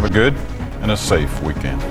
a good and a safe weekend.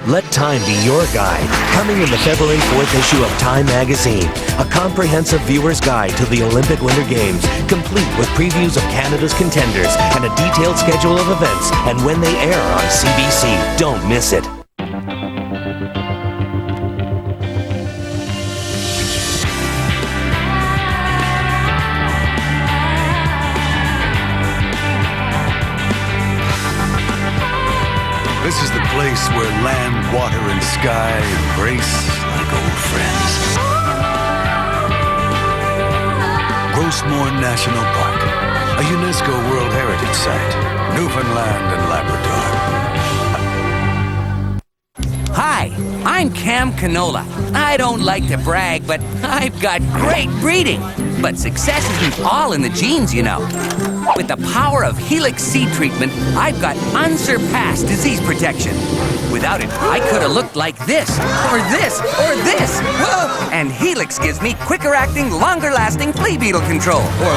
Let Time be your guide. Coming in the February 4th issue of Time magazine, a comprehensive viewer's guide to the Olympic Winter Games, complete with previews of Canada's contenders and a detailed schedule of events and when they air on CBC. Don't miss it. This is the place where land, water, and sky embrace like old friends. Grossmore National Park, a UNESCO World Heritage Site, Newfoundland and Labrador. Hi, I'm Cam Canola. I don't like to brag, but I've got great breeding. But success isn't all in the genes, you know. With the power of Helix seed treatment, I've got unsurpassed disease protection. Without it, I could have looked like this, or this, or this. Whoa! And Helix gives me quicker-acting, longer-lasting flea beetle control. Or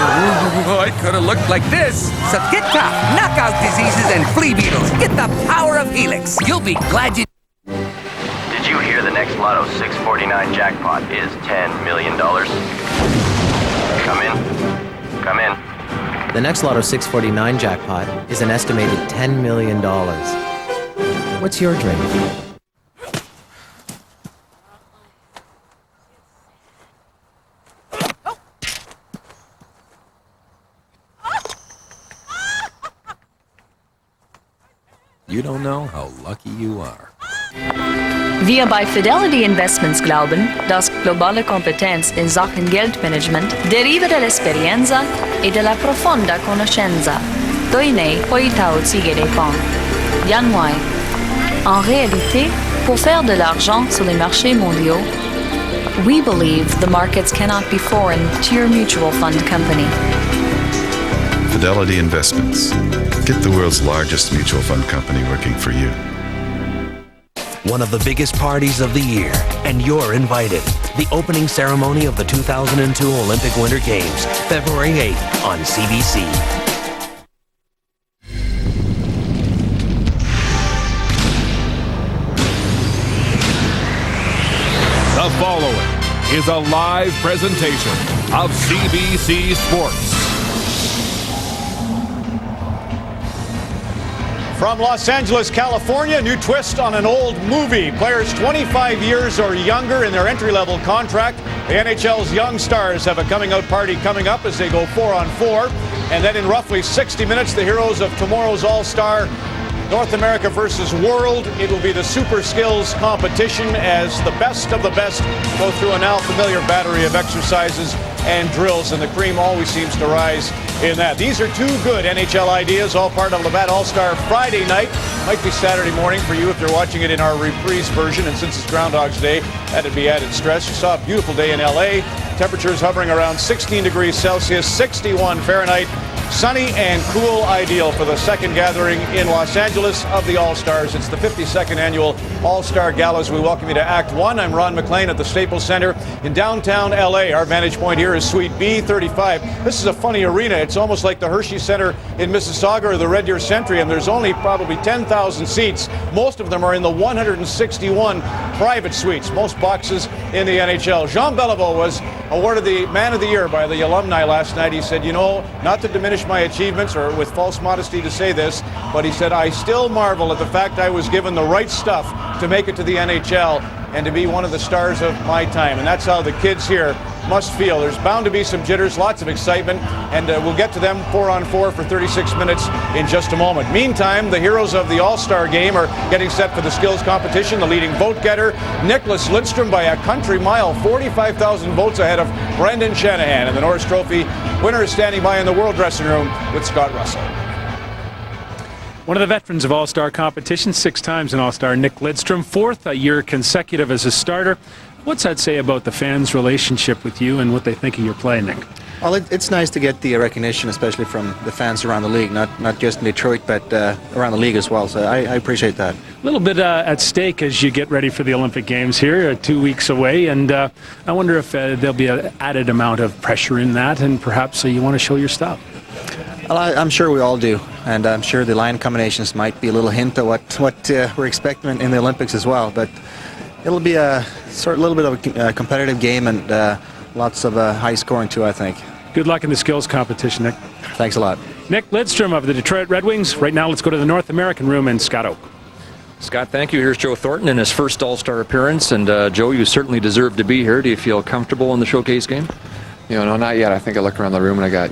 I could have looked like this. So get tough, knock out diseases and flea beetles. Get the power of Helix. You'll be glad you... Did you hear the next Lotto 649 jackpot is $10 million? Come in. Come in. The next Lotto 649 jackpot is an estimated $10 million. What's your dream? You don't know how lucky you are. Wir bei Fidelity Investments glauben, dass globale Kompetenz in Sachen Geldmanagement deriva dell'esperienza e della profonda conoscenza. Doinei hoitao tsigedepon. Yanwai. En réalité, pour faire de l'argent sur les marchés mondiaux, we believe the markets cannot be foreign to your mutual fund company. Fidelity Investments. Get the world's largest mutual fund company working for you. One of the biggest parties of the year, and you're invited. The opening ceremony of the 2002 Olympic Winter Games, February 8th on CBC. The following is a live presentation of CBC Sports. From Los Angeles, California, a new twist on an old movie. Players 25 years or younger in their entry-level contract. The NHL's Young Stars have a coming-out party coming up as they go 4-on-4. And then in roughly 60 minutes, the heroes of tomorrow's All-Star North America versus World. It will be the super skills competition as the best of the best go through a now familiar battery of exercises and drills, and the cream always seems to rise in that. These are two good NHL ideas, all part of Labatt All-Star Friday night. Might be Saturday morning for you if you're watching it in our reprise version, and since it's Groundhog's Day, that'd be added stress. You saw a beautiful day in LA. Temperatures hovering around 16 degrees Celsius, 61 Fahrenheit. Sunny and cool, ideal for the second gathering in Los Angeles of the All-Stars. It's the 52nd annual All-Star Galas. We welcome you to Act 1. I'm Ron McLean at the Staples Center in downtown LA. Our vantage point here is Suite B35. This is a funny arena. It's almost like the Hershey Center in Mississauga or the Red Deer Century, and there's only probably 10,000 seats. Most of them are in the 161 private suites, most boxes in the NHL. Jean Beliveau was awarded the Man of the Year by the alumni last night. He said, you know, not to diminish my achievements, or with false modesty to say this, but he said, I still marvel at the fact I was given the right stuff to make it to the NHL and to be one of the stars of my time. And that's how the kids here must feel. There's bound to be some jitters, lots of excitement, and we'll get to them 4-on-4 for 36 minutes in just a moment. Meantime, the heroes of the All-Star game are getting set for the skills competition. The leading vote getter, Nicholas Lidstrom, by a country mile, 45,000 votes ahead of Brendan Shanahan. And the Norris Trophy winner is standing by in the World Dressing Room with Scott Russell. One of the veterans of All-Star competition, 6 times an All-Star, Nick Lidstrom, 4th year consecutive as a starter. What's that say about the fans' relationship with you and what they think of your play, Nick? Well, it's nice to get the recognition, especially from the fans around the league, not just in Detroit, but around the league as well. So I appreciate that. A little bit at stake as you get ready for the Olympic Games here, 2 weeks away, and I wonder if there'll be an added amount of pressure in that, and perhaps you want to show your stuff. Well, I'm sure we all do, and I'm sure the line combinations might be a little hint of what we're expecting in the Olympics as well. But it'll be a little bit of a competitive game and lots of high scoring too, I think. Good luck in the skills competition, Nick. Thanks a lot. Nick Lidstrom of the Detroit Red Wings. Right now, let's go to the North American room in Scott Oak. Scott, thank you. Here's Joe Thornton in his first All-Star appearance, and Joe, you certainly deserve to be here. Do you feel comfortable in the showcase game? No, not yet. I think I look around the room and I got,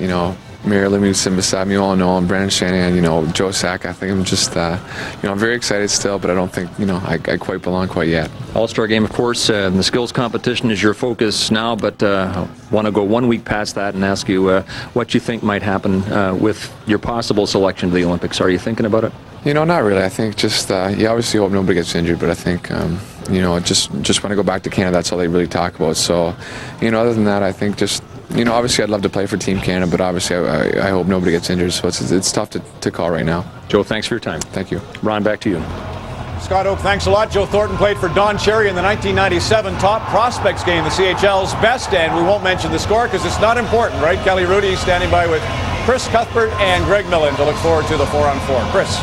Mary Livingston beside me, all know him, Brandon Shanahan, Joe Sack. I think I'm just, I'm very excited still, but I don't think, I quite belong quite yet. All-Star game, of course, the skills competition is your focus now, but I want to go 1 week past that and ask you what you think might happen with your possible selection to the Olympics. Are you thinking about it? Not really. I think just, you obviously hope nobody gets injured, but I think, just want to go back to Canada. That's all they really talk about. So, other than that, I think just, obviously I'd love to play for Team Canada, but obviously I hope nobody gets injured, so it's tough to call right now. Joe, thanks for your time. Thank you. Ron, back to you. Scott Oak, thanks a lot. Joe Thornton played for Don Cherry in the 1997 Top Prospects game, the CHL's best, and we won't mention the score because it's not important, right? Kelly Rudy standing by with Chris Cuthbert and Greg Millen to look forward to the 4-on-4. Chris.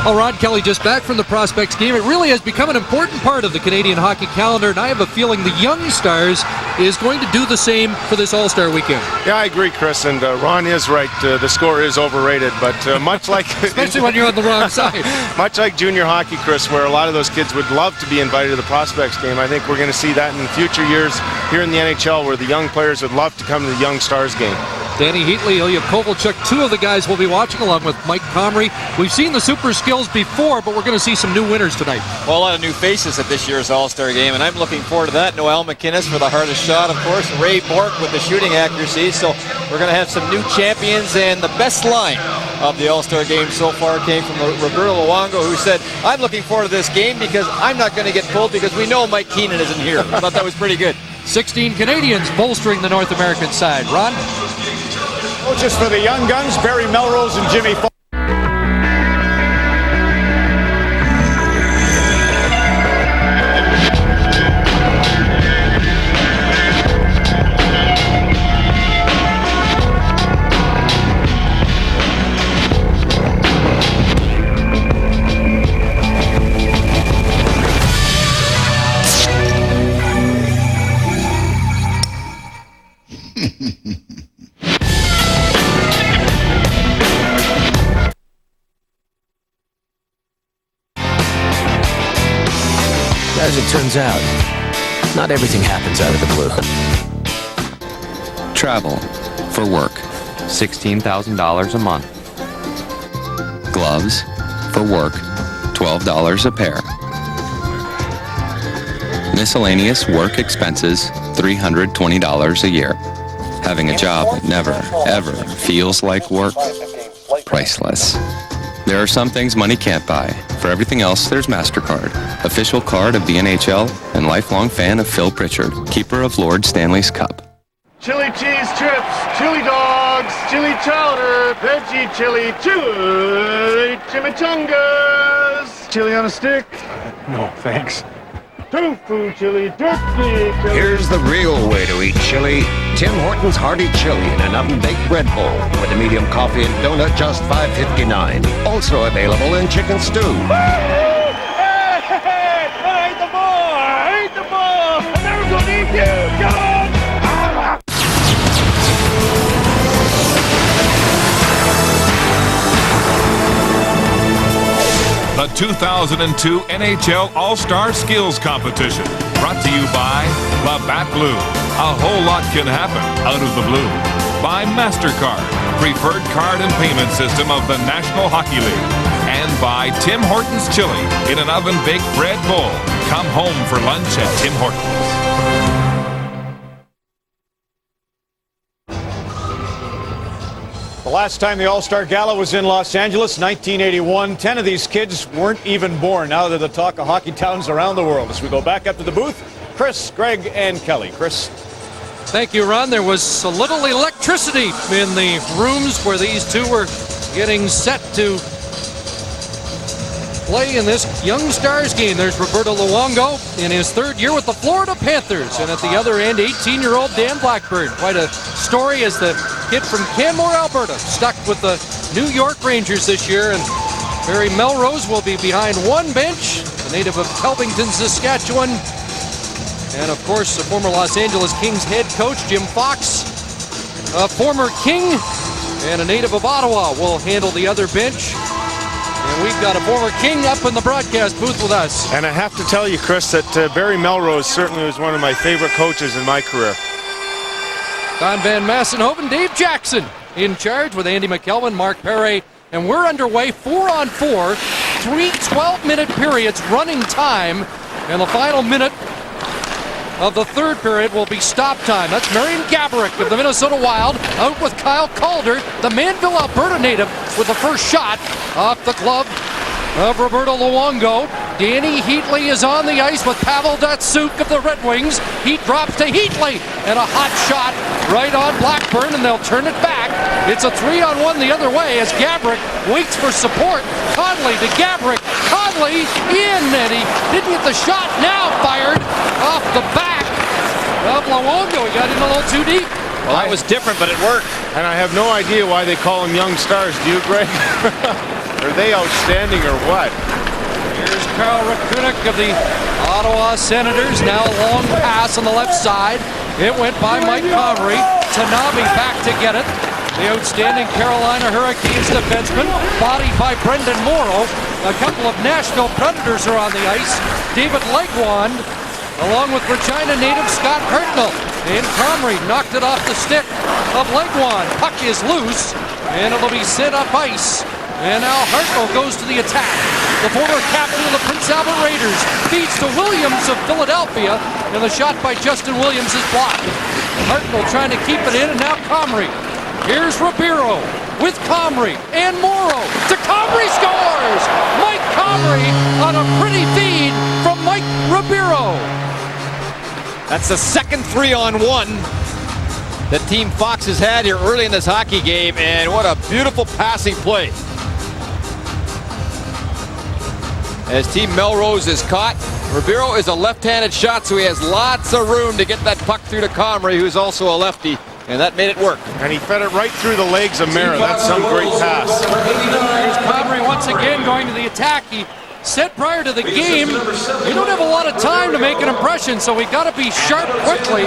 Well, Rod Kelly just back from the Prospects game. It really has become an important part of the Canadian hockey calendar, and I have a feeling the Young Stars is going to do the same for this All-Star weekend. Yeah, I agree, Chris, and Ron is right. The score is overrated, but much like... Especially when you're on the wrong side. Much like junior hockey, Chris, where a lot of those kids would love to be invited to the Prospects game. I think we're going to see that in future years here in the NHL, where the young players would love to come to the Young Stars game. Danny Heatley, Ilya Kovalchuk, 2 of the guys we'll be watching along with Mike Comrie. We've seen the super skills before, but we're going to see some new winners tonight. Well, a lot of new faces at this year's All-Star game, and I'm looking forward to that. Noel McInnes for the hardest shot, of course. Ray Bork with the shooting accuracy. So we're going to have some new champions, and the best line of the All-Star game so far came from Roberto Luongo, who said, I'm looking forward to this game because I'm not going to get pulled because we know Mike Keenan isn't here. I thought that was pretty good. 16 Canadians bolstering the North American side. Ron? Coaches for the Young Guns, Barry Melrose and Jimmy Falk. As it turns out, not everything happens out of the blue. Travel for work, $16,000 a month. Gloves for work, $12 a pair. Miscellaneous work expenses, $320 a year. Having a job that never, ever feels like work, priceless. There are some things money can't buy. For everything else, there's MasterCard, official card of the NHL and lifelong fan of Phil Pritchard, keeper of Lord Stanley's Cup. Chili cheese strips, chili dogs, chili chowder, veggie chili, chili chimichangas, chili on a stick. No, thanks. Tofu chili, turkey chili. Here's the real way to eat chili. Tim Hortons Hearty Chili in an oven-baked bread bowl with a medium coffee and donut, just $5.59. Also available in chicken stew. I ate the ball! I ate the ball! I'm never gonna eat you! Come on! The 2002 NHL All-Star Skills Competition, Brought to you by Labatt Blue. A whole lot can happen out of the blue. By MasterCard, preferred card and payment system of the National Hockey League. And by Tim Hortons Chili in an oven-baked bread bowl. Come home for lunch at Tim Hortons. The last time the All-Star Gala was in Los Angeles, 1981. 10 of these kids weren't even born. Now they're the talk of hockey towns around the world. As we go back up to the booth, Chris, Greg, and Kelly. Chris. Thank you, Ron. There was a little electricity in the rooms where these two were getting set to play in this Young Stars game. There's Roberto Luongo in his third year with the Florida Panthers. And at the other end, 18-year-old Dan Blackburn. Quite a story as the kid from Canmore, Alberta, stuck with the New York Rangers this year. And Barry Melrose will be behind one bench, the native of Kelvington, Saskatchewan. And of course, the former Los Angeles Kings head coach, Jim Fox, a former King and a native of Ottawa, will handle the other bench. And we've got a former King up in the broadcast booth with us. And I have to tell you, Chris, that Barry Melrose certainly was one of my favorite coaches in my career. Don Van Massenhoven, Dave Jackson in charge with Andy McKelvin, Mark Perret. And we're underway 4-on-4, 3 12-minute periods running time. And the final minute of the third period will be stop time. That's Marion Gaborik of the Minnesota Wild out with Kyle Calder, the Manville, Alberta native, with the first shot off the glove of Roberto Luongo. Danny Heatley is on the ice with Pavel Datsyuk of the Red Wings. He drops to Heatley and a hot shot right on Blackburn, and they'll turn it back. It's a 3-on-1 the other way as Gaborik waits for support. Conley to Gaborik. Conley in, and he didn't get the shot. Now fired off the back of Luongo. He got in a little too deep. Well, that was different, but it worked. And I have no idea why they call them Young Stars. Do you, Greg? Are they outstanding or what? Here's Carl Rakunik of the Ottawa Senators. Now a long pass on the left side. It went by Mike Comrie. Tanabe back to get it. The outstanding Carolina Hurricanes defenseman, bodied by Brendan Morrow. A couple of Nashville Predators are on the ice. David Legwand, along with Regina native Scott Hartnell. And Comrie knocked it off the stick of Legwand. Puck is loose, and it'll be sent up ice. And now Hartnell goes to the attack. The former captain of the Prince Albert Raiders feeds to Williams of Philadelphia, and the shot by Justin Williams is blocked. Hartnell trying to keep it in, and now Comrie. Here's Ribeiro with Comrie and Morrow. To Comrie scores! Mike Comrie on a pretty feed from Mike Ribeiro. That's the second 3-on-1 that Team Fox has had here early in this hockey game, and what a beautiful passing play. As Team Melrose is caught, Ribeiro is a left-handed shot, so he has lots of room to get that puck through to Comrie, who's also a lefty, and that made it work. And he fed it right through the legs of Mara. That's some great pass. Here's Comrie once again going to the attack. He said prior to the game, we don't have a lot of time to make an impression, so we got to be sharp quickly.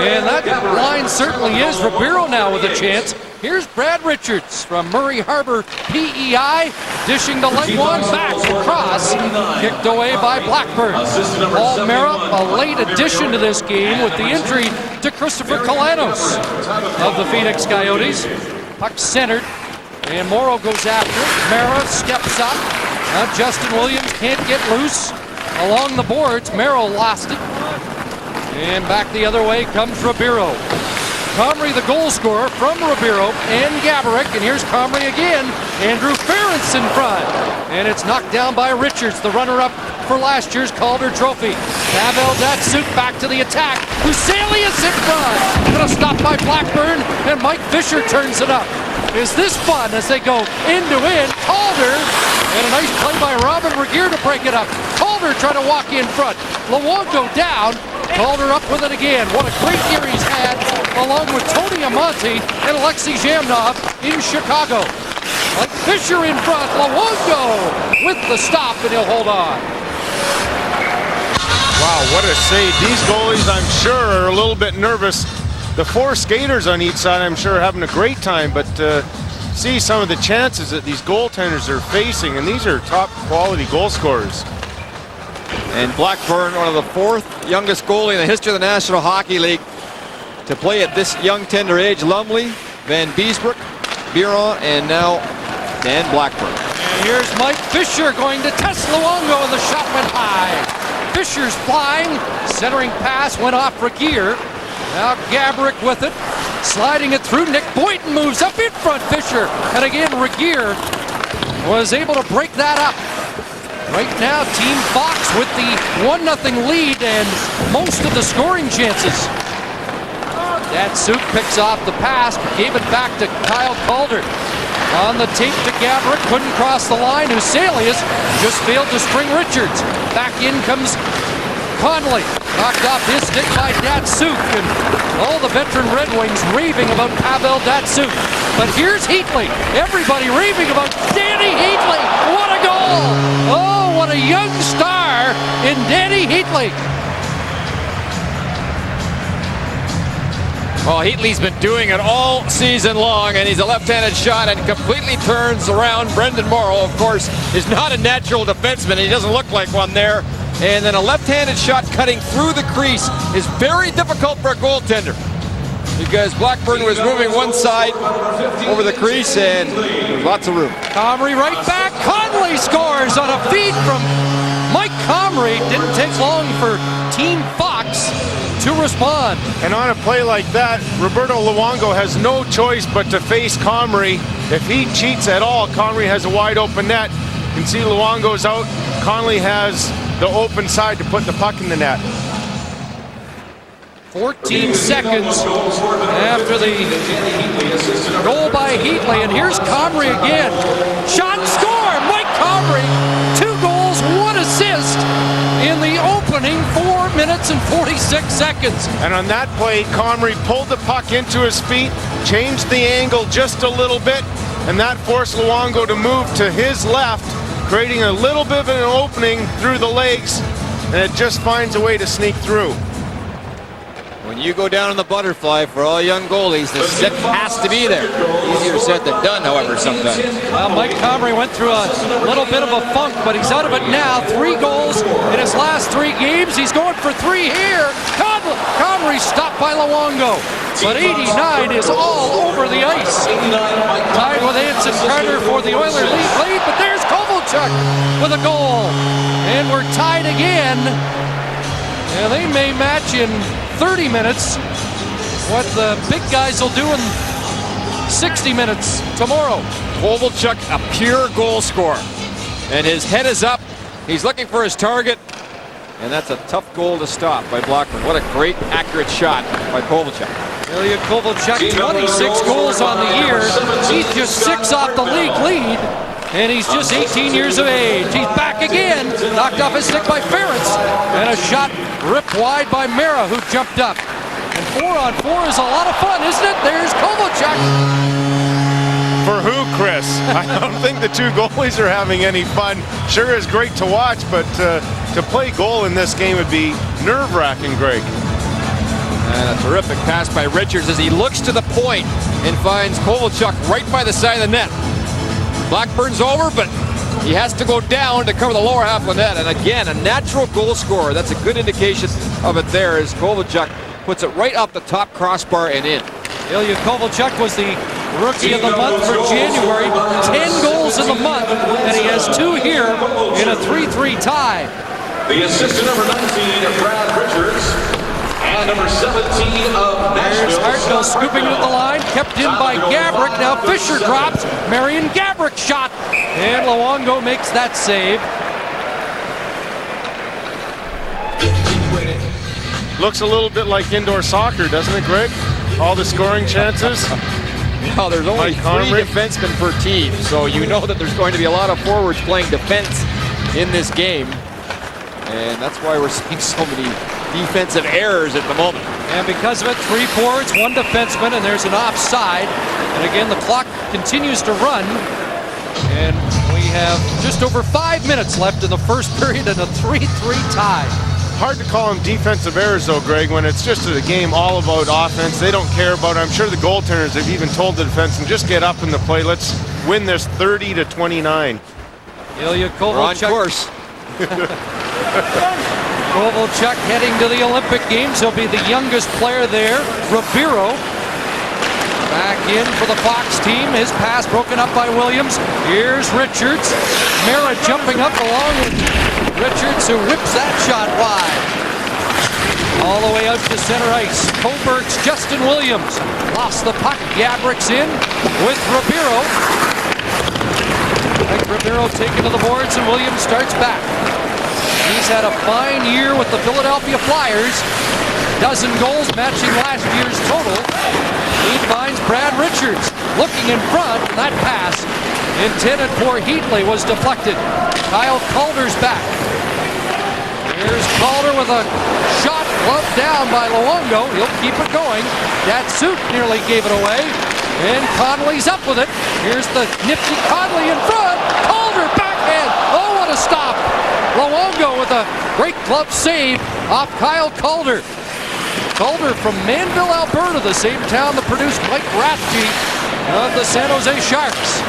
And that line certainly is. Ribeiro now with a chance. Here's Brad Richards from Murray Harbor PEI, dishing the leg one back across, kicked away by Blackburn. Paul Mara, a late addition to this game with the injury to Christopher Kalanos of the Phoenix Coyotes. Puck centered, and Morrow goes after it. Mara steps up. Now Justin Williams can't get loose along the boards. Merrill lost it. And back the other way comes Ribeiro. Comrie, the goal scorer from Ribeiro and Gaborik. And here's Comrie again. Andrew Ferentz in front. And it's knocked down by Richards, the runner-up for last year's Calder Trophy. Pavel Datsyuk back to the attack. Huselius in front. Gonna stop by Blackburn, and Mike Fisher turns it up. Is this fun as they go end-to-end? Calder, and a nice play by Robin Regier to break it up. Calder trying to walk in front. Luongo down. Calder up with it again. What a great year he's had, along with Tony Amonte and Alexei Zhamnov in Chicago. Mike Fisher in front. Luongo with the stop, and he'll hold on. Wow, what a save. These goalies, I'm sure, are a little bit nervous. The four skaters on each side, I'm sure, are having a great time, but see some of the chances that these goaltenders are facing, and these are top quality goal scorers. And Blackburn, one of the 4th youngest goalie in the history of the National Hockey League to play at this young tender age. Lumley, Van Beesbrook, Biron, and now Dan Blackburn. And here's Mike Fisher going to test Luongo, and the shot went high. Fisher's flying, centering pass went off Regier. Now Gaborik with it, sliding it through. Nick Boynton moves up in front, Fisher. And again, Regier was able to break that up. Right now, Team Fox with the 1-0 lead and most of the scoring chances. Datsuk picks off the pass, but gave it back to Kyle Calder. On the tape to Gaborik, couldn't cross the line. Huselius just failed to string Richards. Back in comes Conley. Knocked off his stick by Datsuk, and all the veteran Red Wings raving about Pavel Datsuk. But here's Heatley. Everybody raving about Danny Heatley. What a goal! Oh, what a young star in Danny Heatley. Well, Heatley's been doing it all season long, and he's a left-handed shot and completely turns around. Brendan Morrow, of course, is not a natural defenseman. He doesn't look like one there. And then a left-handed shot cutting through the crease is very difficult for a goaltender, because Blackburn was moving one side over the crease, and there's lots of room. Comrie right back. Conley scores on a feed from Mike Comrie. Didn't take long for Team Fox to respond. And on a play like that, Roberto Luongo has no choice but to face Comrie. If he cheats at all, Comrie has a wide open net. You can see Luongo's out. Conley has the open side to put the puck in the net. 14 seconds after the goal by Heatley, and here's Comrie again. Shot, score! Mike Comrie, 2 goals, 1 assist in the opening 4 minutes and 46 seconds. And on that play, Comrie pulled the puck into his feet, changed the angle just a little bit, and that forced Luongo to move to his left, creating a little bit of an opening through the legs, and it just finds a way to sneak through. When you go down on the butterfly, for all young goalies, the stick has to be there. Easier said than done, however, sometimes. Well, Mike Comrie went through a little bit of a funk, but he's out of it now. 3 goals in his last 3 games. He's going for 3 here. Comrie stopped by Luongo, but 89 is all over the ice. Tied with Anson Carter for the Oilers lead, but there's Kovalchuk with a goal. And we're tied again. And they may match in 30 minutes what the big guys will do in 60 minutes tomorrow. Kovalchuk, a pure goal scorer. And his head is up. He's looking for his target. And that's a tough goal to stop by Blackburn. What a great, accurate shot by Kovalchuk. Ilya Kovalchuk, 26 goals on the year. He's just 6 off the league lead. And he's just 18 years of age. He's back again. Knocked off his stick by Ferentz. And a shot ripped wide by Mara, who jumped up. And 4-on-4 is a lot of fun, isn't it? There's Kovalchuk. For who, Chris? I don't think the 2 goalies are having any fun. Sure is great to watch, but to play goal in this game would be nerve-wracking, Greg. And a terrific pass by Richards as he looks to the point and finds Kovalchuk right by the side of the net. Blackburn's over, but he has to go down to cover the lower half of the net. And again, a natural goal scorer. That's a good indication of it there as Kovalchuk puts it right off the top crossbar and in. Ilya Kovalchuk was the Rookie of the Month for January. 10 goals in the month, and he has 2 here in a 3-3 tie. The assistant number 19 of Brad Richards. And number 17 of Nashville. There's Hartnell scooping with the line, kept in by Gaborik. Now Fisher drops. Marion Gaborik shot. And Luongo makes that save. Looks a little bit like indoor soccer, doesn't it, Greg? All the scoring chances. Well, there's only 3 defensemen per team, so you know that there's going to be a lot of forwards playing defense in this game. And that's why we're seeing so many defensive errors at the moment. And because of it, 3 forwards, 1 defenseman, and there's an offside. And again, the clock continues to run. And we have just over 5 minutes left in the first period and a 3-3 tie. Hard to call them defensive errors, though, Greg, when it's just a game all about offense. They don't care about it. I'm sure the goaltenders have even told the defensemen, just get up in the play. Let's win this 30-29. Ilya Kovalchuk. We're on course. Kovalchuk heading to the Olympic Games. He'll be the youngest player there. Ribeiro back in for the Fox team. His pass broken up by Williams. Here's Richards. Mara jumping up along with Richards, who whips that shot wide. All the way out to center ice. Coburg's Justin Williams lost the puck. Gabrick's in with Ribeiro. Mike Ribeiro taken to the boards, and Williams starts back. He's had a fine year with the Philadelphia Flyers. Dozen goals matching last year's total. He finds Brad Richards looking in front, and that pass intended for Heatley was deflected. Kyle Calder's back. Here's Calder with a shot gloved down by Luongo. He'll keep it going. Datsuk nearly gave it away. And Connolly's up with it. Here's the nifty Connolly in front. Calder backhand. Oh, what a stop. Luongo with a great glove save off Kyle Calder. Calder from Manville, Alberta, the same town that produced Mike Rathje of the San Jose Sharks.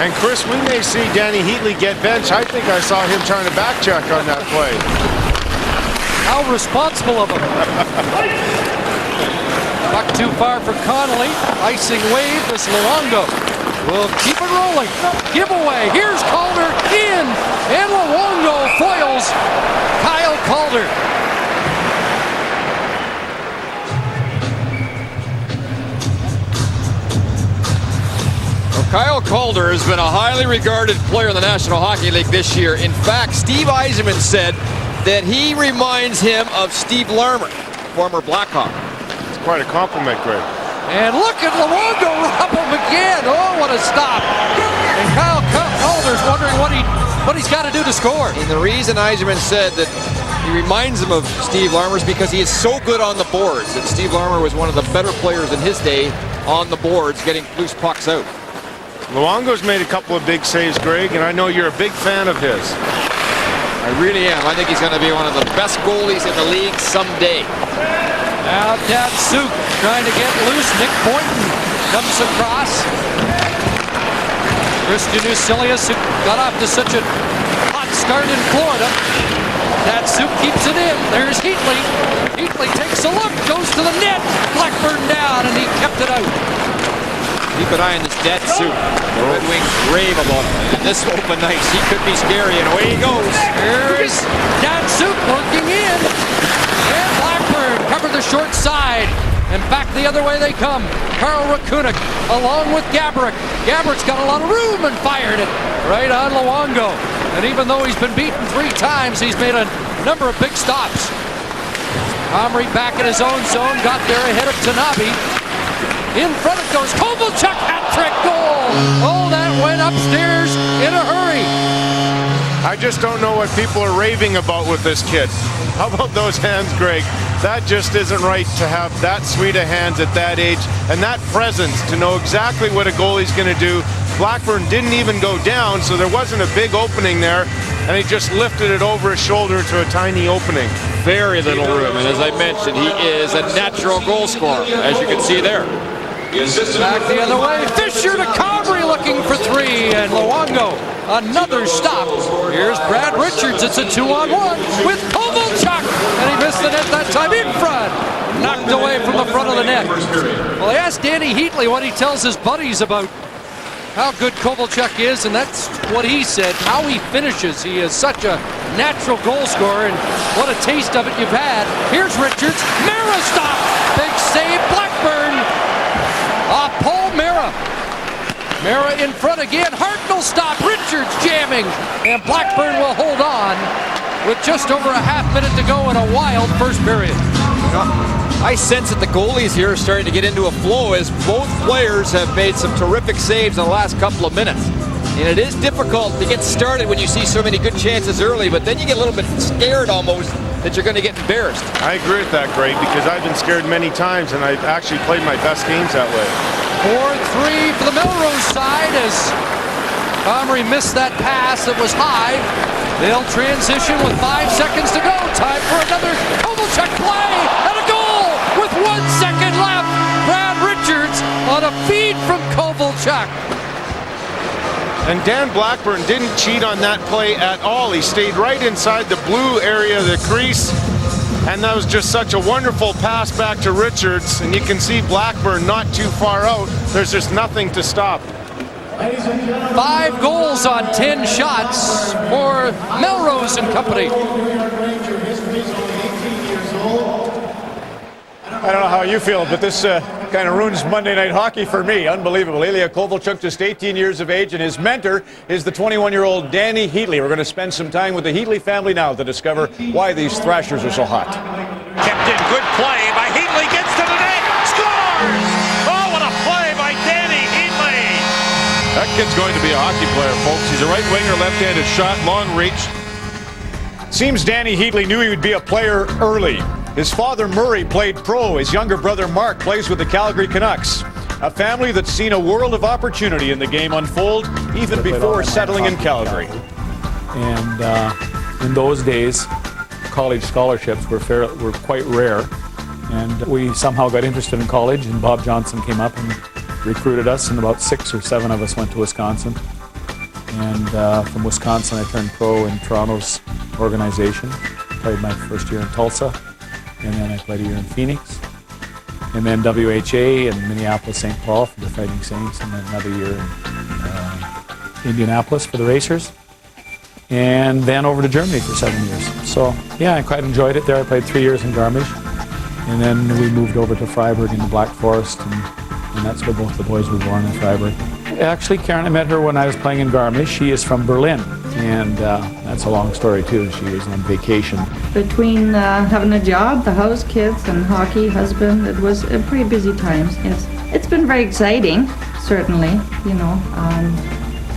And Chris, we may see Danny Heatley get benched. I think I saw him trying to back check on that play. How responsible of him. Puck too far for Connolly. Icing wave as Luongo will keep it rolling. Giveaway. Here's Calder in. And Luongo foils Kyle Calder. Well, Kyle Calder has been a highly regarded player in the National Hockey League this year. In fact, Steve Yzerman said that he reminds him of Steve Larmer, former Blackhawk. It's quite a compliment, Greg. And look at Luongo rob him again. Oh, what a stop. And Kyle Calder's wondering what he's got to do to score. And the reason Yzerman said that he reminds him of Steve Larmer is because he is so good on the boards. And Steve Larmer was one of the better players in his day on the boards, getting loose pucks out. Luongo's made a couple of big saves, Greg, and I know you're a big fan of his. I really am. I think he's going to be one of the best goalies in the league someday. Now Datsuk trying to get loose. Nick Boynton comes across. Christian Usilius, who got off to such a hot start in Florida. Datsuk keeps it in. There's Heatley. Heatley takes a look, goes to the net. Blackburn down, and he kept it out. Keep an eye on this Datsuk. The Red Wings rave about him. And this open ice, he could be scary, and away he goes. Here's Datsuk working in. And Blackburn covered the short side. And back the other way they come. Karl Rakunik along with Gabrick. Gabrick's got a lot of room and fired it right on Luongo. And even though he's been beaten 3 times, he's made a number of big stops. Comrie back in his own zone, got there ahead of Tanabe. In front it goes. Kovalchuk hat-trick goal. Oh, that went upstairs in a hurry. I just don't know what people are raving about with this kid. How about those hands, Greg? That just isn't right to have that sweet of hands at that age and that presence to know exactly what a goalie's going to do. Blackburn didn't even go down, so there wasn't a big opening there, and he just lifted it over his shoulder to a tiny opening. Very little room, and as I mentioned, he is a natural goal scorer, as you can see there. Back the other way. Fisher to Comrie looking for 3, and Luongo another stop. Here's Brad Richards. It's a 2-on-1 with Kovalchuk, and he missed the net that time in front. Knocked away from the front of the net. Well, I asked Danny Heatley what he tells his buddies about how good Kovalchuk is, and that's what he said, how he finishes. He is such a natural goal scorer, and what a taste of it you've had. Here's Richards. Mara stop. Big save. Blackburn. Paul Mara. Mara in front again. Hartnell stop. Richards jamming. And Blackburn will hold on with just over a half minute to go in a wild first period. I sense that the goalies here are starting to get into a flow as both players have made some terrific saves in the last couple of minutes. And it is difficult to get started when you see so many good chances early, but then you get a little bit scared almost that you're going to get embarrassed. I agree with that, Greg, because I've been scared many times, and I've actually played my best games that way. 4-3 for the Melrose side as Comrie missed that pass that was high. They'll transition with 5 seconds to go. Time for another Kovalchuk play and a goal with 1 second left. Brad Richards on a feed from Kovalchuk. And Dan Blackburn didn't cheat on that play at all. He stayed right inside the blue area of the crease. And that was just such a wonderful pass back to Richards. And you can see Blackburn not too far out. There's just nothing to stop. 5 goals on 10 shots for Melrose and company. I don't know how you feel, but this kind of ruins Monday Night Hockey for me. Unbelievable. Ilya Kovalchuk, just 18 years of age, and his mentor is the 21-year-old Danny Heatley. We're going to spend some time with the Heatley family now to discover why these Thrashers are so hot. Kept in, good play by Heatley, gets to the net, scores! Oh, what a play by Danny Heatley! That kid's going to be a hockey player, folks. He's a right winger, left-handed shot, long reach. Seems Danny Heatley knew he would be a player early. His father, Murray, played pro. His younger brother, Mark, plays with the Calgary Canucks. A family that's seen a world of opportunity in the game unfold even before settling in Calgary. And in those days, college scholarships were quite rare. And we somehow got interested in college, and Bob Johnson came up and recruited us, and about 6 or 7 of us went to Wisconsin. And from Wisconsin, I turned pro in Toronto's organization. Played my first year in Tulsa. And then I played a year in Phoenix, and then WHA and Minneapolis-St. Paul for the Fighting Saints, and then another year in Indianapolis for the Racers, and then over to Germany for 7 years. So yeah, I quite enjoyed it there. I played 3 years in Garmisch, and then we moved over to Freiburg in the Black Forest, and that's where both the boys were born, in Freiburg. Actually, Karen, I met her when I was playing in Garmisch. She is from Berlin, and that's a long story too. She was on vacation. Between having a job, the house, kids, and hockey, husband, it was a pretty busy time. It's been very exciting, certainly. You know,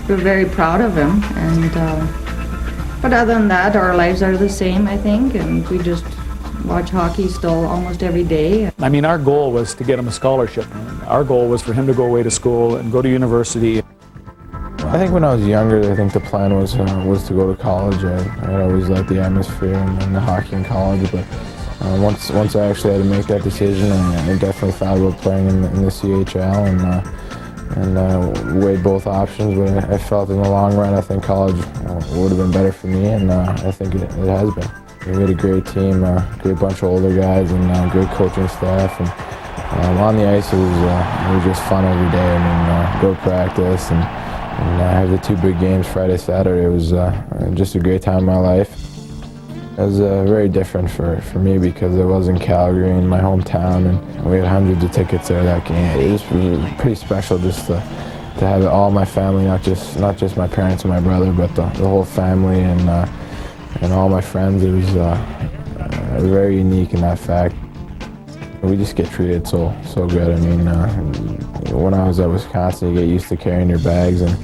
we're very proud of him, and but other than that, our lives are the same, I think, and we just watch hockey still almost every day. I mean, our goal was to get him a scholarship. Our goal was for him to go away to school and go to university. I think when I was younger, I think the plan was to go to college. I always liked the atmosphere and the hockey in college, but once I actually had to make that decision, I definitely thought about playing in the CHL and weighed both options. But I felt in the long run, I think college would have been better for me, and I think it has been. We had a great team, a great bunch of older guys, and great coaching staff. And on the ice, it was just fun every day. I mean, go to practice and have the 2 big games Friday, Saturday. It was just a great time in my life. It was very different for me because I was in Calgary, in my hometown, and we had hundreds of tickets there that game. It was pretty special just to have all my family, not just my parents and my brother, but the whole family and all my friends. It was very unique in that fact. We just get treated so good. I mean, when I was at Wisconsin, you get used to carrying your bags, and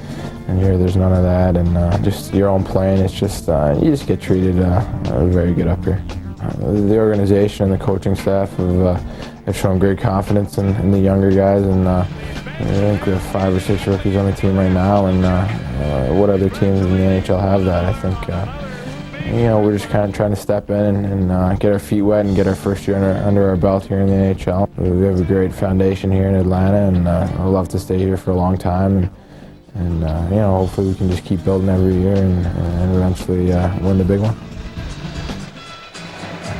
here there's none of that, and just your own plane. It's just you just get treated very good up here. The organization and the coaching staff have shown great confidence in the younger guys, and I think we have 5 or 6 rookies on the team right now, and what other teams in the NHL have that? I think. You know, we're just kind of trying to step in and get our feet wet and get our first year under our belt here in the NHL. We have a great foundation here in Atlanta, and I'd love to stay here for a long time. And you know, hopefully we can just keep building every year and eventually win the big one.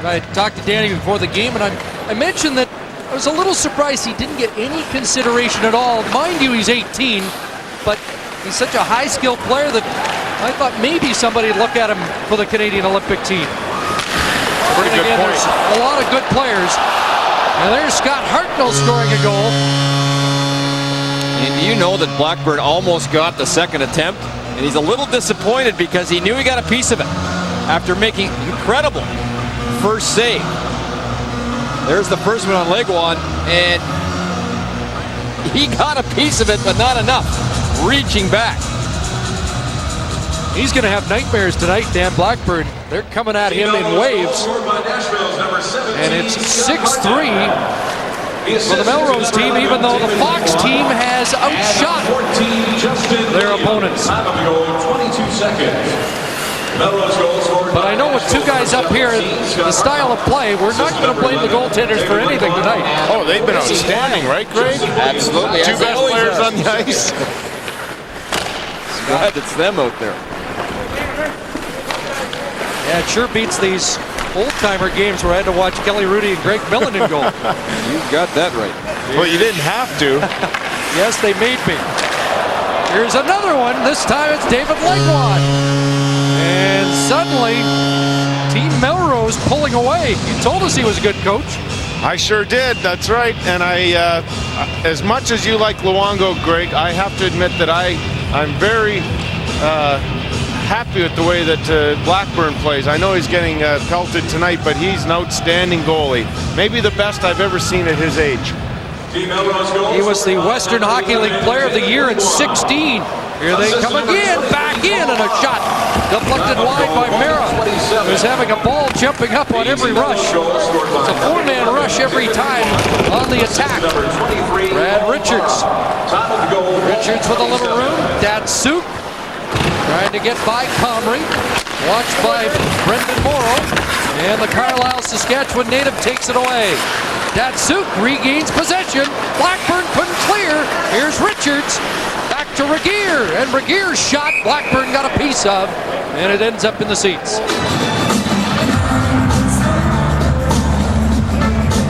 I talked to Danny before the game, and I mentioned that I was a little surprised he didn't get any consideration at all. Mind you, he's 18, but he's such a high-skilled player that I thought maybe somebody would look at him for the Canadian Olympic team. But then again, there's a lot of good players. And there's Scott Hartnell scoring a goal. And you know that Blackburn almost got the second attempt, and he's a little disappointed because he knew he got a piece of it after making incredible first save. There's the first one on Leguan, and he got a piece of it, but not enough. Reaching back. He's going to have nightmares tonight, Dan Blackburn. They're coming at him in waves. And it's 6-3 for the Melrose team, even though the Fox team has outshot their opponents. But I know with 2 guys up here, the style of play, we're not going to blame the goaltenders for anything tonight. Oh, they've been outstanding, right, Greg? Absolutely. 2 best players on the ice. glad it's them out there. Yeah, it sure beats these old-timer games where I had to watch Kelly Rudy and Greg Millen in goal. You got that right. Well, you didn't have to. Yes, they made me. Here's another one. This time it's David Legwand. And suddenly, Team Melrose pulling away. You told us he was a good coach. I sure did. That's right. And as much as you like Luongo, Greg, I have to admit that I'm very happy with the way that Blackburn plays. I know he's getting pelted tonight, but he's an outstanding goalie. Maybe the best I've ever seen at his age. He was the Western Hockey League Player of the Year in 16. Here they come again, back in, and a shot deflected wide by Mera, who's having a ball jumping up on every rush. It's a four-man rush every time on the attack. Brad Richards. Richards with a little room. Datsuk trying to get by Comrie. Watched by Brendan Morrow. And the Carlisle, Saskatchewan native takes it away. Datsuk regains possession. Blackburn couldn't clear. Here's Richards. Back to Regeer. And Regeer's shot Blackburn got a piece of. And it ends up in the seats.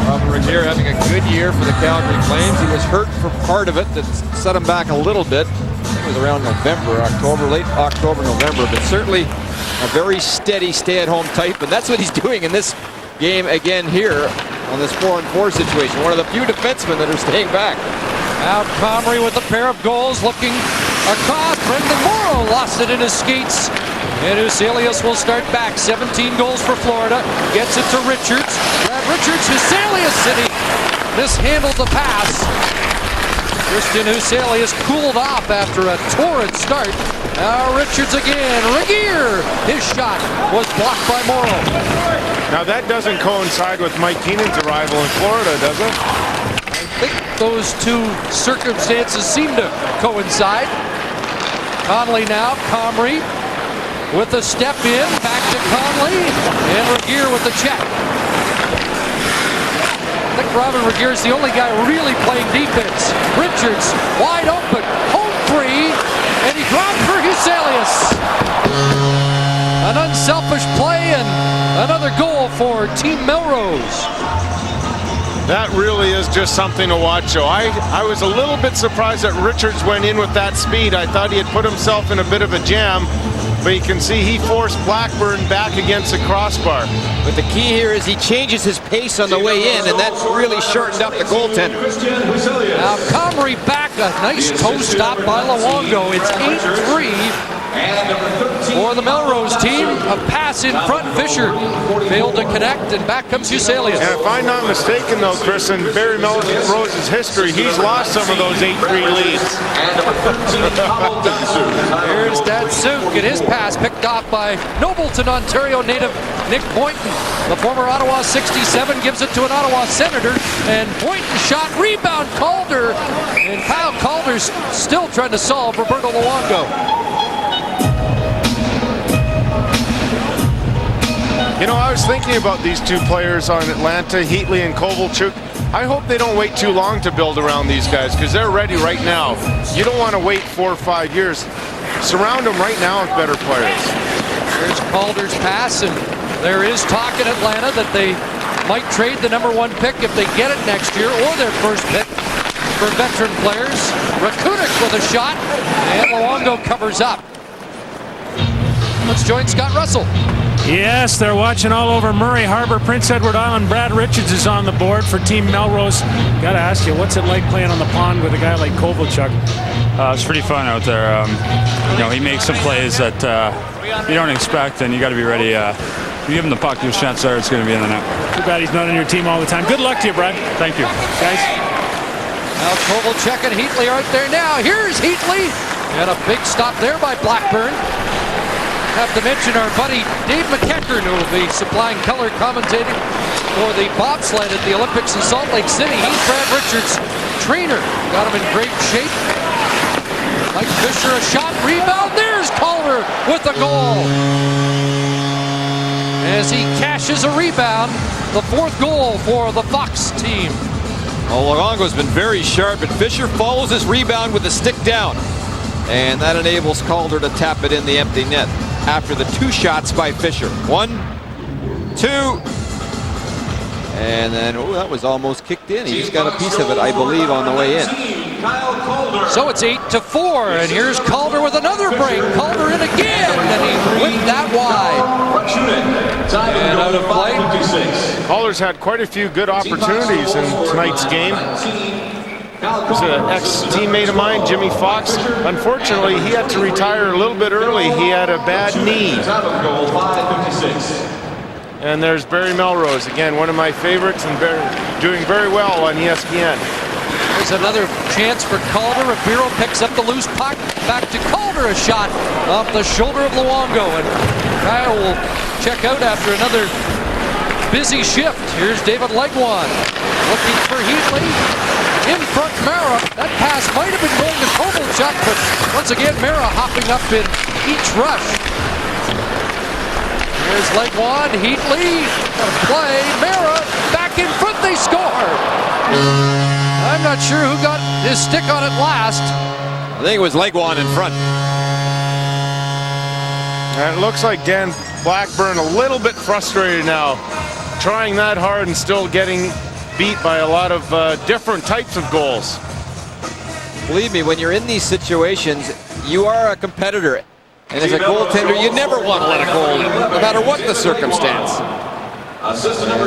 Robin Regeer having a good year for the Calgary Flames. He was hurt for part of it. That set him back a little bit. I think it was around November, October, late October, November. But certainly a very steady stay-at-home type. And that's what he's doing in this game again here on this 4-on-4 situation. One of the few defensemen that are staying back. Now Comrie with a pair of goals looking across. Brendan Morrow lost it in his skates. And Huselius will start back. 17 goals for Florida. Gets it to Richards. Brad Richards, Huselius City mishandled the pass. Christian Huselius cooled off after a torrid start. Now Richards again. Regeer. His shot was blocked by Morrow. Now that doesn't coincide with Mike Keenan's arrival in Florida, does it? I think those two circumstances seem to coincide. Conley now. Comrie with a step in. Back to Conley. And Regeer with the check. I think Robin Regeer is the only guy really playing defense. Richards wide open. Home free. And he dropped for Huselius. An unselfish play and another goal for Team Melrose. That really is just something to watch. So I was a little bit surprised that Richards went in with that speed. I thought he had put himself in a bit of a jam. But you can see he forced Blackburn back against the crossbar. But the key here is he changes his pace on the way in, and that's really shortened up the goaltender. Now Comrie back, a nice toe stop by Luongo. It's 8-3 for the Melrose team. A pass in front, Fisher failed to connect, and back comes Huselius. And if I'm not mistaken though, Chris, in Barry Melrose's history, he's lost some of those 8-3 leads. Here's Datsuk, and his pass picked off by Nobleton, Ontario native Nick Boynton. The former Ottawa 67 gives it to an Ottawa Senator, and Boynton shot, rebound Calder, and Kyle Calder's still trying to solve Roberto Luongo. You know, I was thinking about these two players on Atlanta, Heatley and Kovalchuk. I hope they don't wait too long to build around these guys because they're ready right now. You don't want to wait 4 or 5 years. Surround them right now with better players. Here's Calder's pass, and there is talk in Atlanta that they might trade the #1 pick if they get it next year, or their first pick for veteran players. Rakutic with a shot, and Luongo covers up. Let's join Scott Russell. Yes, they're watching all over Murray Harbor, Prince Edward Island. Brad Richards is on the board for Team Melrose. Got to ask you, what's it like playing on the pond with a guy like Kovalchuk? It's pretty fun out there. You know, he makes some plays that you don't expect, and you got to be ready. If you give him the puck, there's a chance there it's going to be in the net. Too bad he's not on your team all the time. Good luck to you, Brad. Thank you. Guys. Now Kovalchuk and Heatley are out there now. Here's Heatley, and a big stop there by Blackburn. Have to mention our buddy Dave McEachern, who will be supplying color commentating for the bobsled at the Olympics in Salt Lake City. He's Brad Richards' trainer. Got him in great shape. Mike Fisher, a shot, rebound. There's Calder with a goal. As he cashes a rebound, the 4th goal for the Fox team. Well, Luongo's been very sharp, and Fisher follows his rebound with a stick down. And that enables Calder to tap it in the empty net after the 2 shots by Fisher. 1, 2, and then, oh, that was almost kicked in. He just got a piece of it, I believe, on the way in. So it's 8-4, and here's Calder with another break. Calder in again, and he whipped that wide. And out of play. Calder's had quite a few good opportunities in tonight's game. There's an ex-teammate of mine, Jimmy Fox. Unfortunately, he had to retire a little bit early. He had a bad knee. And there's Barry Melrose, again, one of my favorites, and doing very well on ESPN. There's another chance for Calder. Ribeiro picks up the loose puck. Back to Calder, a shot off the shoulder of Luongo. And Kyle will check out after another busy shift. Here's David Legwan looking for Heatley. In front, Mara. That pass might have been going to Kovalchuk, but once again, Mara hopping up in each rush. Here's Legwan, Heatley, play, Mara, back in front, they score! I'm not sure who got his stick on it last. I think it was Legwan in front. And it looks like Dan Blackburn a little bit frustrated now, trying that hard and still getting beat by a lot of different types of goals. Believe me, when you're in these situations, you are a competitor. And as a goaltender, you never want to let a goal in, no matter what the circumstance. And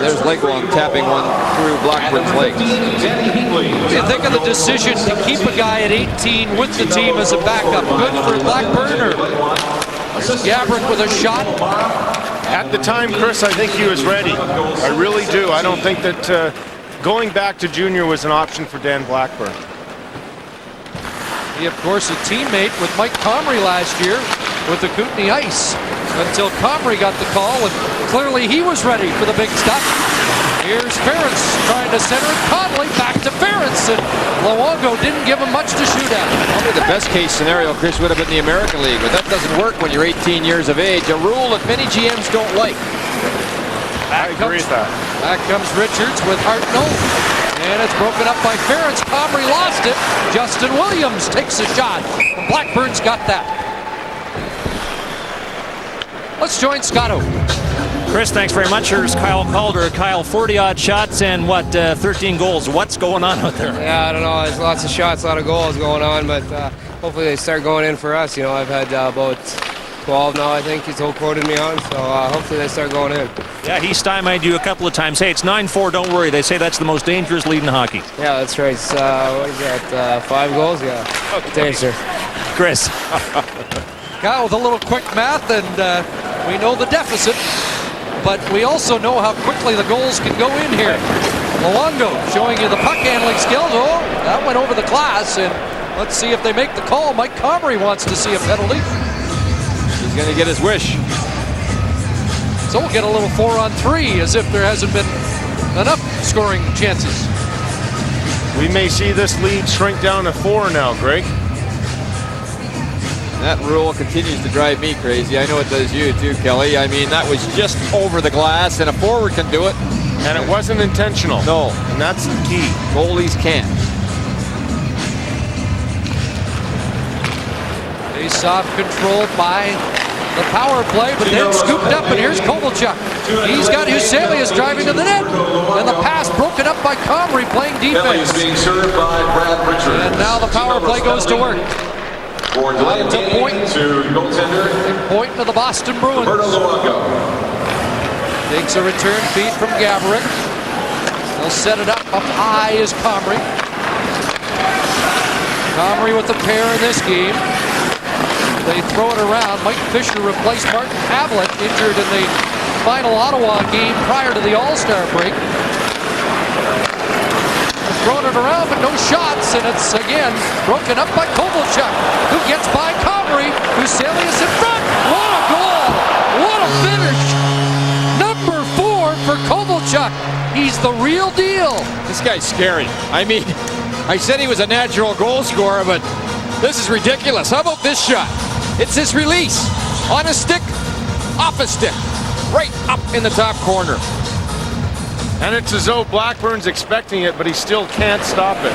there's Legwan tapping one through Blackburn's legs. What do you think of the decision to keep a guy at 18 with the team as a backup? Good for Blackburn, or Gabrick with a shot? At the time, Chris, I think he was ready. I really do. I don't think that going back to junior was an option for Dan Blackburn. He, of course, a teammate with Mike Comrie last year with the Kootenay Ice, until Comrie got the call, and clearly he was ready for the big stuff. Here's Ferentz trying to center it. Conley back to Ferentz, and Luongo didn't give him much to shoot at. Probably the best case scenario, Chris, would have been the American League, but that doesn't work when you're 18 years of age, a rule that many GMs don't like. I agree with that. Back comes Richards with Hartnell, and it's broken up by Ferentz. Comrie lost it. Justin Williams takes a shot. Blackburn's got that. Let's join Scotto. Chris, thanks very much. Here's Kyle Calder. Kyle, 40-odd shots and 13 goals. What's going on out there? Yeah, I don't know. There's lots of shots, a lot of goals going on, but hopefully they start going in for us. You know, I've had about 12 now, I think he's quoted me on, so hopefully they start going in. Yeah, he stymied you a couple of times. Hey, it's 9-4, don't worry. They say that's the most dangerous lead in hockey. Yeah, that's right. It's, what is that, 5 goals? Yeah. Okay. Thanks, sir. Chris. Kyle with a little quick math, and we know the deficit, but we also know how quickly the goals can go in here. Luongo showing you the puck handling skills. Oh, that went over the glass, and let's see if they make the call. Mike Comrie wants to see a penalty. He's going to get his wish. So we'll get a little 4-on-3, as if there hasn't been enough scoring chances. We may see this lead shrink down to 4 now, Greg. That rule continues to drive me crazy. I know it does you too, Kelly. I mean, that was just over the glass, and a forward can do it. And it wasn't intentional. No. And that's the key. Goalies can't. Face-off controlled by the power play, but then scooped up, and here's Kovalchuk. He's got Huselius driving to the net, and the pass broken up by Comrie playing defense. Being served by Brad Richards. And now the power play goes to work. To point to the Boston Bruins. Takes a return feed from Gabrick. They'll set it up high is Comrie. Comrie with the pair in this game. They throw it around. Mike Fisher replaced Martin Havlet, injured in the final Ottawa game prior to the All-Star break. Throwing it around, but no shots, and it's again broken up by Kovalchuk, who gets by Comrie. Huselius in front. What a goal! What a finish! Number 4 for Kovalchuk. He's the real deal. This guy's scary. I mean, I said he was a natural goal scorer, but this is ridiculous. How about this shot? It's his release. On a stick, off a stick, right up in the top corner. And it's as though Blackburn's expecting it, but he still can't stop it.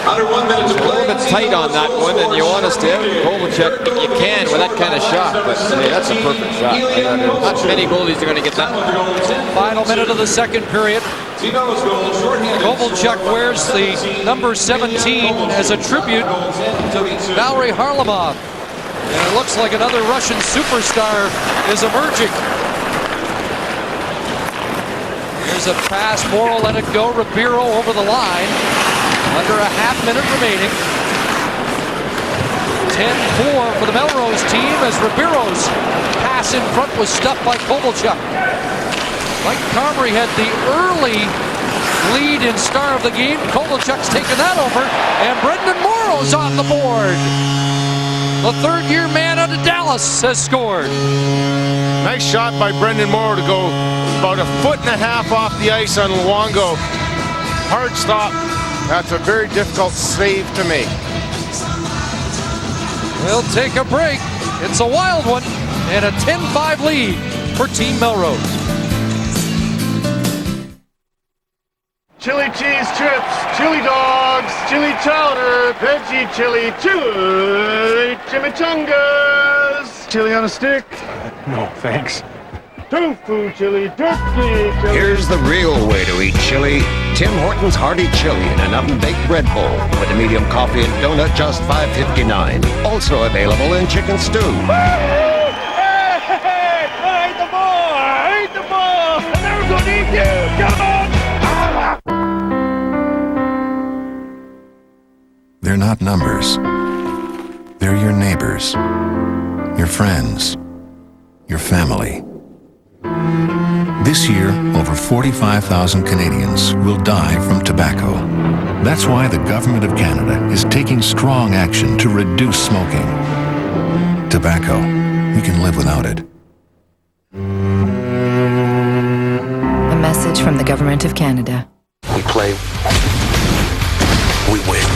A little bit tight on that one, and you want us to have Kovalchuk if you can with that kind of shot. But hey, that's a perfect shot. Not many goalies are going to get that one. Final minute of the second period. Kovalchuk wears the number 17 as a tribute to Valery Harlamov. And it looks like another Russian superstar is emerging. Here's a pass. Morrow let it go. Ribeiro over the line. Under a half minute remaining. 10-4 for the Melrose team as Ribeiro's pass in front was stuffed by Kovalchuk. Mike Comrie had the early lead in star of the game. Kovalchuk's taken that over, and Brendan Morrow's on the board. The third-year man out of Dallas has scored. Nice shot by Brendan Morrow to go about 1.5 feet off the ice on Luongo. Hard stop. That's a very difficult save to make. We'll take a break. It's a wild one, and a 10-5 lead for Team Melrose. Chili cheese strips, chili dogs, chili chowder, veggie chili, chili chimichangas, chili on a stick. No, thanks. Tofu chili, turkey chili. Here's the real way to eat chili. Tim Hortons Hearty Chili in an oven-baked bread bowl with a medium coffee and donut, just $5.59. Also available in chicken stew. Hey, I ate the ball! I ate the ball! I'm never gonna eat you! Come on! They're not numbers. They're your neighbors, your friends, your family. This year, over 45,000 Canadians will die from tobacco. That's why the Government of Canada is taking strong action to reduce smoking. Tobacco, we can live without it. A message from the Government of Canada. We play, we win.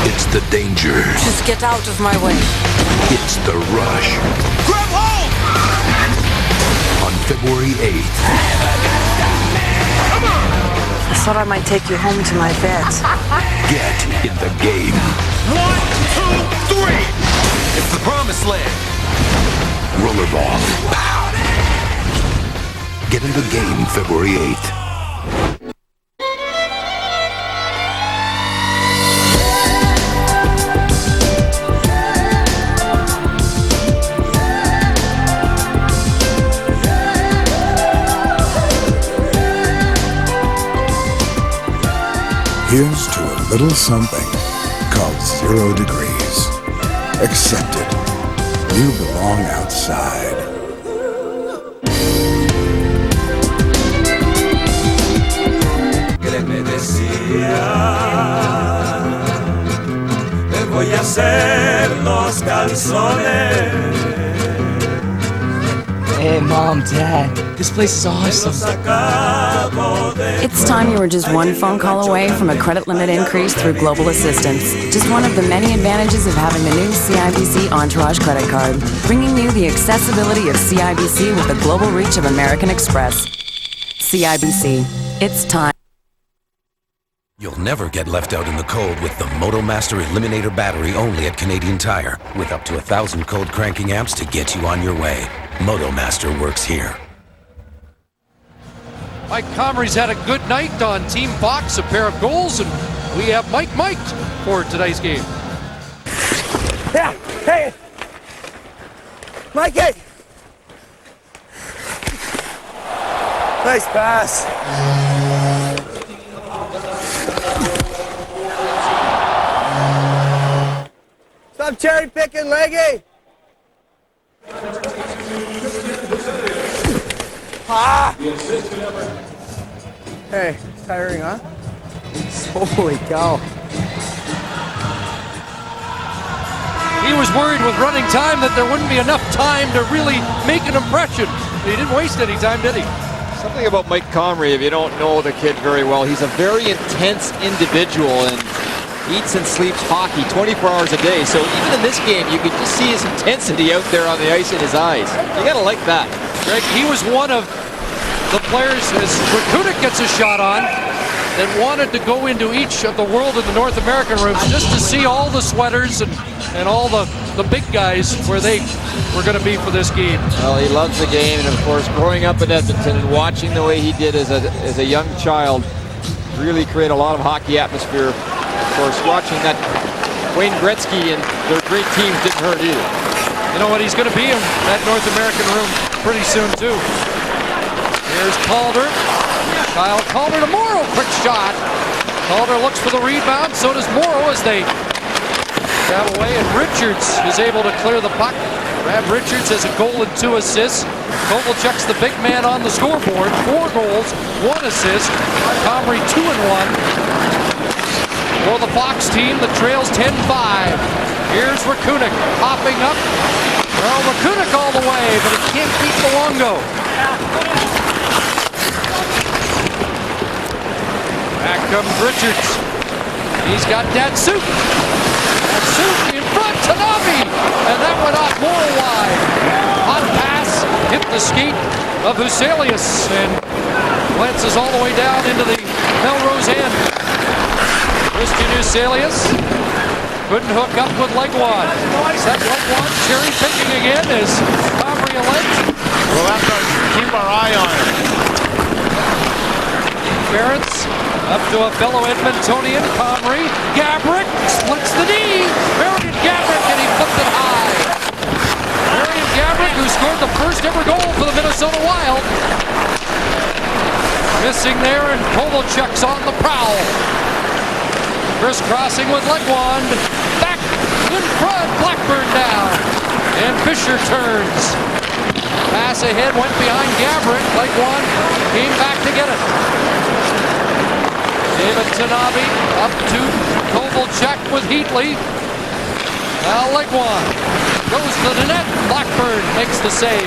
It's the danger. Just get out of my way. It's the rush. Grab hold! On February 8th. Come on! I thought I might take you home to my bed. Get in the game. 1, 2, 3! It's the promised land. Rollerball. Get in the game February 8th. Here's to a little something called 0 degrees. Accepted. You belong outside. Que me decía, te voy a hacer los calzones. Hey, Mom, Dad, this place is awesome. It's time you were just one phone call away from a credit limit increase through Global Assistance. Just one of the many advantages of having the new CIBC Entourage credit card, bringing you the accessibility of CIBC with the global reach of American Express. CIBC. It's time. You'll never get left out in the cold with the MotoMaster Eliminator battery only at Canadian Tire, with up to 1,000 cold cranking amps to get you on your way. MotoMaster works here. Mike Comrie's had a good night on Team Fox, a pair of goals, and we have Mike for today's game. Yeah, hey! Mikey! Nice pass. Stop cherry picking, Leggy! Ah! Hey, tiring, huh? Holy cow. He was worried with running time that there wouldn't be enough time to really make an impression. He didn't waste any time, did he? Something about Mike Comrie, if you don't know the kid very well, he's a very intense individual and eats and sleeps hockey 24 hours a day. So even in this game, you could just see his intensity out there on the ice in his eyes. You gotta like that. Greg, he was one of the players as Rakutic gets a shot on. that wanted to go into each of the World and the North American rooms just to see all the sweaters and all the big guys where they were going to be for this game. Well, he loves the game, and of course, growing up in Edmonton and watching the way he did as a young child really create a lot of hockey atmosphere. Of course, watching that Wayne Gretzky and their great teams didn't hurt either. You know what? He's going to be in that North American room pretty soon, too. Here's Calder. Kyle Calder to Morrow. Quick shot. Calder looks for the rebound. So does Morrow as they grab away. And Richards is able to clear the puck. Brad Richards has a goal and 2 assists. Kovalchuk's the big man on the scoreboard. 4 goals, 1 assist. Comrie 2 and 1. For the Fox team that trails 10-5. Here's Rakunik popping up. Well, Rakunik all the way, but he can't beat Luongo. Back comes Richards. He's got Datsuk. Datsuk in front, Tanabe. And that went off more wide. Hot pass, hit the skate of Huselius and glances all the way down into the Melrose end. Christian Huselius couldn't hook up with Legwand. Set Legwand cherry picking again as Comrie alleged. We'll have to keep our eye on him. Barrett's up to a fellow Edmontonian, Comrie. Gabrick splits the knee. Marian Gabrick, and he flipped it high. Marian Gabrick, who scored the first ever goal for the Minnesota Wild. Missing there, and Kovalchuk's on the prowl. Crisscrossing with Legwand. Back in front, Blackburn down. And Fisher turns. Pass ahead, went behind Gabrick. Legwand came back to get it. David Tanabe up to Kovalchuk with Heatley. Now Legwand goes to the net. Blackburn makes the save.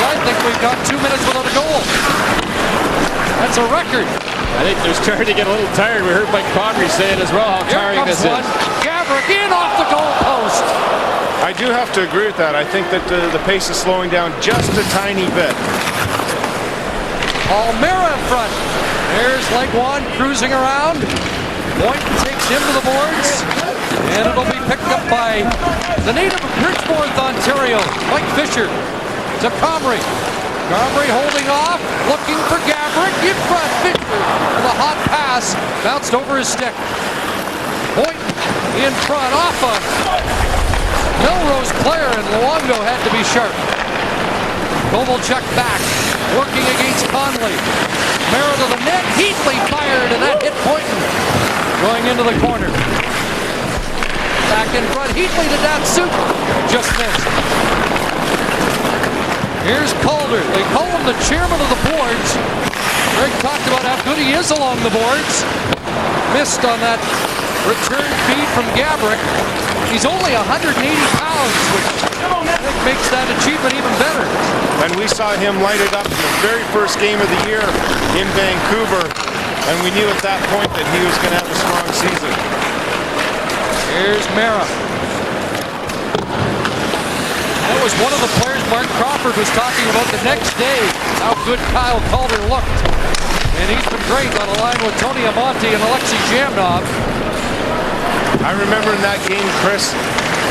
I think we've got 2 minutes without a goal. That's a record. I think they're starting to get a little tired. We heard Mike Comrie say it as well, how tiring this is. Gabrick in off the goal post. I do have to agree with that. I think that the pace is slowing down just a tiny bit. Almera in front. There's Legwand cruising around. Boynton takes him to the boards. And it'll be picked up by the native of Bridgeforth, Ontario, Mike Fisher. To Comrie. Comrie holding off, looking for Gabrick in front. Fisher with a hot pass, bounced over his stick. Boynton in front, off a Melrose player, and Luongo had to be sharp. Kovalchuk back, working against Conley. Mara to the net, Heatley fired, and that hit Boynton. Going into the corner. Back in front, Heatley to Datsuk. Just missed. Here's Calder. They call him the chairman of the boards. Greg talked about how good he is along the boards. Missed on that return feed from Gabrick. He's only 180 pounds, which I think makes that achievement even better. And we saw him light it up in the very first game of the year in Vancouver, and we knew at that point that he was going to have a strong season. Here's Mara. That was one of the players Mark Crawford was talking about the next day, how good Kyle Calder looked. And he's been great on a line with Tony Amonte and Alexei Zhamnov. I remember in that game, Chris,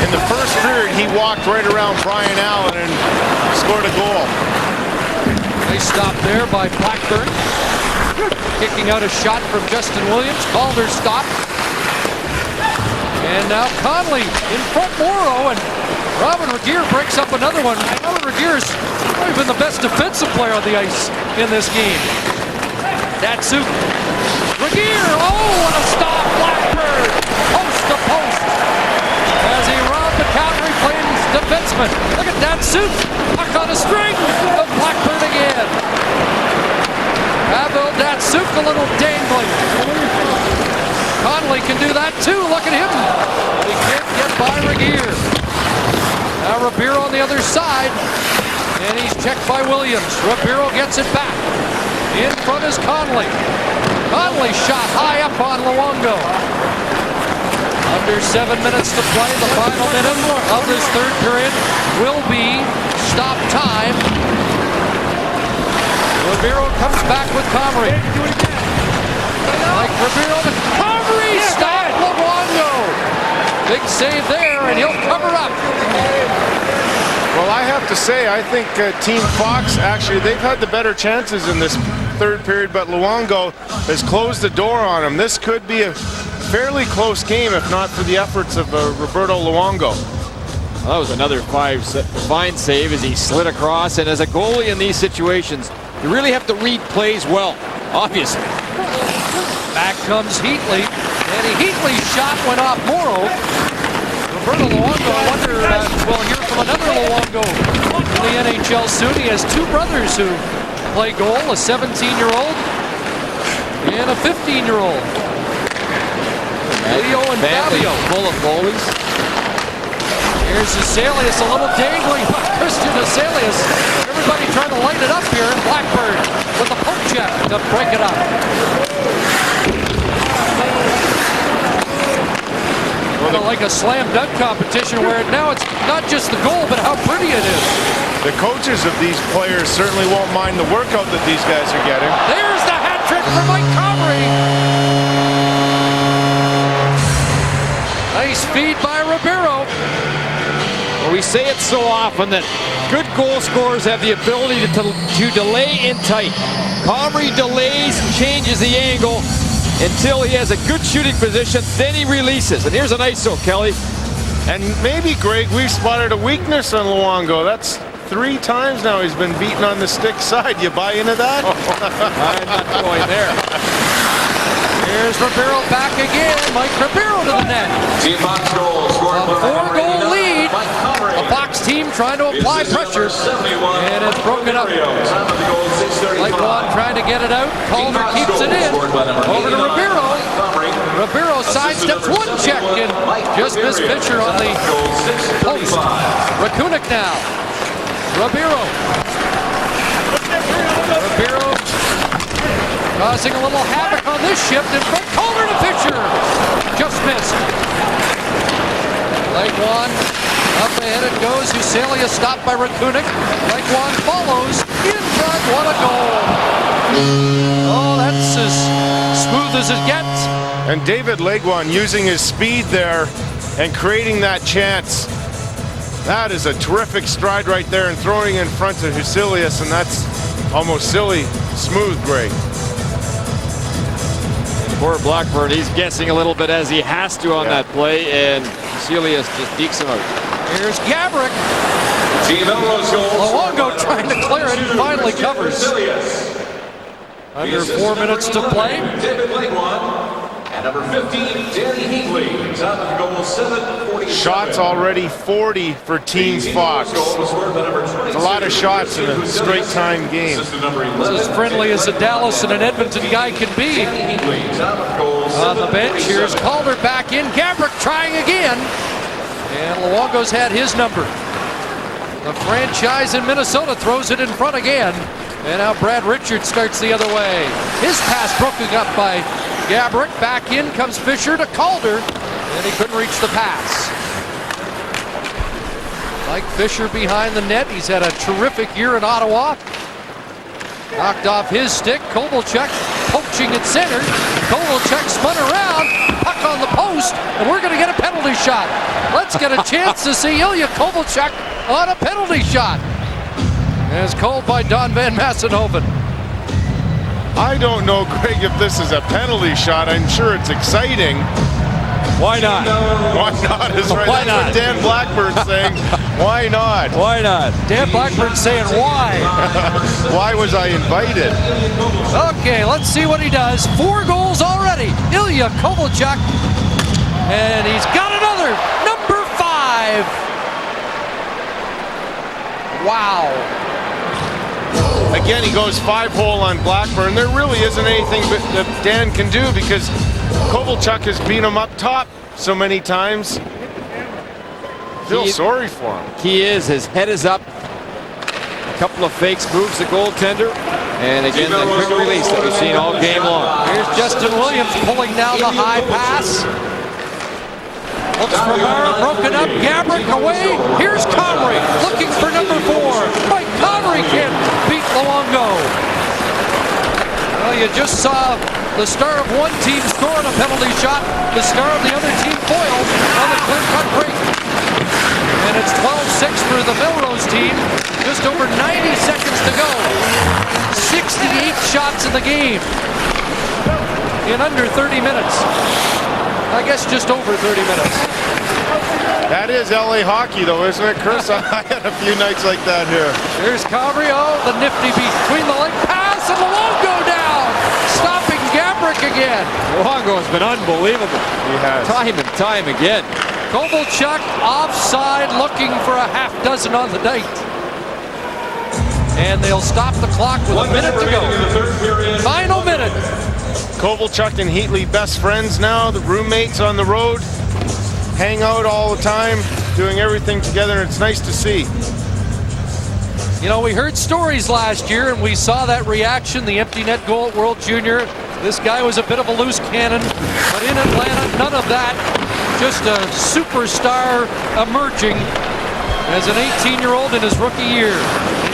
in the first period, he walked right around Brian Allen and scored a goal. Nice stop there by Blackburn. Kicking out a shot from Justin Williams. Calder stopped. And now Conley in front, Morrow, and Robin Regeer breaks up another one. Robin Regeer's probably been the best defensive player on the ice in this game. Datsuk. Regeer, oh, what a stop, Blackburn, post to post. As he robbed the Calgary Flames defenseman. Look at Datsuk, puck on a string, of Blackburn again. Pavel Datsuk a little dangling. Conley can do that too, look at him. He can't get by Regeer. Now Ribeiro on the other side, and he's checked by Williams. Ribeiro gets it back. In front is Conley. Conley shot high up on Luongo. Under 7 minutes to play. The final minute of this third period will be stop time. Ribeiro comes back with Comrie. Mike Ribeiro to Comrie. Stop Luongo. Big save there, and he'll cover up. Well, I have to say, I think Team Fox, actually, they've had the better chances in this third period, but Luongo has closed the door on him. This could be a fairly close game, if not for the efforts of Roberto Luongo. Well, that was another fine save as he slid across. And as a goalie in these situations, you really have to read plays well, obviously. Back comes Heatley. And Heatley's shot went off Morrow. Roberto Luongo, I wonder, we'll hear from another Luongo in the NHL soon. He has two brothers who play goal, a 17-year-old and a 15-year-old. Leo and Fabio. Full of goalies. Here's Azaleas, a little dangling by Christian Azaleas. Everybody trying to light it up here, and Blackburn with the poke check to break it up. Kind of like a slam dunk competition where now it's not just the goal, but how pretty it is. The coaches of these players certainly won't mind the workout that these guys are getting. There's the hat trick for Mike Comrie. Nice feed by Ribeiro. Well, we say it so often that good goal scorers have the ability to delay in tight. Comrie delays and changes the angle until he has a good shooting position, then he releases. And here's an ISO, Kelly. And maybe, Greg, we've spotted a weakness on Luongo. That's 3 times now he's been beaten on the stick side. You buy into that? I'm not going there. Here's Ribeiro back again. Mike Ribeiro to the net. A 4-goal lead. The Fox team trying to apply pressure. And it's broken up. Leguan trying to get it out. Calder keeps it in. Over to Ribeiro. Ribeiro sidesteps one check and just missed Fisher on the post. Rakunik now. Ribeiro causing a little havoc on this shift in front. Calder to Fisher. Just missed. Leguan up ahead it goes. Usalia stopped by Rakunik. Leguan follows. In front. What a goal. Oh, that's as smooth as it gets. And David Leguan using his speed there and creating that chance. That is a terrific stride right there and throwing in front of Husilius, and that's almost silly smooth, Greg. Poor Blackburn, he's guessing a little bit as he has to on that play, and Husilius just dekes him out. Here's Gabrick. Luongo trying to clear it and finally covers. Under 4 minutes to play. David Leguan. And number 15, Danny Heatley. Top of goal 7, Shots already 40 for Team Fox. It's a lot of shots in a straight time game. It's as friendly as a Dallas and an Edmonton guy can be. On the bench, here's Calder back in. Gabrick trying again. And Luongo's had his number. The franchise in Minnesota throws it in front again. And now Brad Richards starts the other way. His pass broken up by Gabrick. Back in comes Fisher to Calder. And he couldn't reach the pass. Mike Fisher behind the net. He's had a terrific year in Ottawa. Knocked off his stick. Kovalchuk poaching at center. Kovalchuk spun around. Puck on the post. And we're going to get a penalty shot. Let's get a chance to see Ilya Kovalchuk on a penalty shot. As called by Don Van Massenhoven. I don't know, Greg, if this is a penalty shot. I'm sure it's exciting. Why not? Why not is right. Why not? That's what Dan Blackburn saying. Why not? Why not? Dan Blackburn saying why. Why was I invited? Okay, let's see what he does. 4 goals already. Ilya Kovalchuk. And he's got another. Number 5. Wow. Again, he goes 5-hole on Blackburn. There really isn't anything that Dan can do because Kovalchuk has beat him up top so many times. Feel sorry for him. He is. His head is up. A couple of fakes, moves the goaltender. And again, the quick release that we've seen all game long. Here's Justin Williams pulling down the high pass. Looks for Mara, broken up. Gabrick away. Here's Comrie looking for number 4. Mike Comrie can't beat Luongo. Well, you just saw The star of one team scoring a penalty shot. The star of the other team foiled on the clear-cut break. And it's 12-6 for the Melrose team. Just over 90 seconds to go. 68 shots in the game in under 30 minutes. I guess just over 30 minutes. That is LA hockey, though, isn't it, Chris? I had a few nights like that here. Here's Comrie. Oh, the nifty between the leg pass, and Luongo down, stopping Gabrick again. Luongo has been unbelievable. He has. Time and time again. Kovalchuk offside, looking for a half dozen on the night. And they'll stop the clock with a minute to go. Final minute. Kovalchuk and Heatley best friends now, the roommates on the road. Hang out all the time, doing everything together. It's nice to see. You know, we heard stories last year, and we saw that reaction, the empty net goal at World Junior. This guy was a bit of a loose cannon, but in Atlanta, none of that. Just a superstar emerging as an 18-year-old in his rookie year.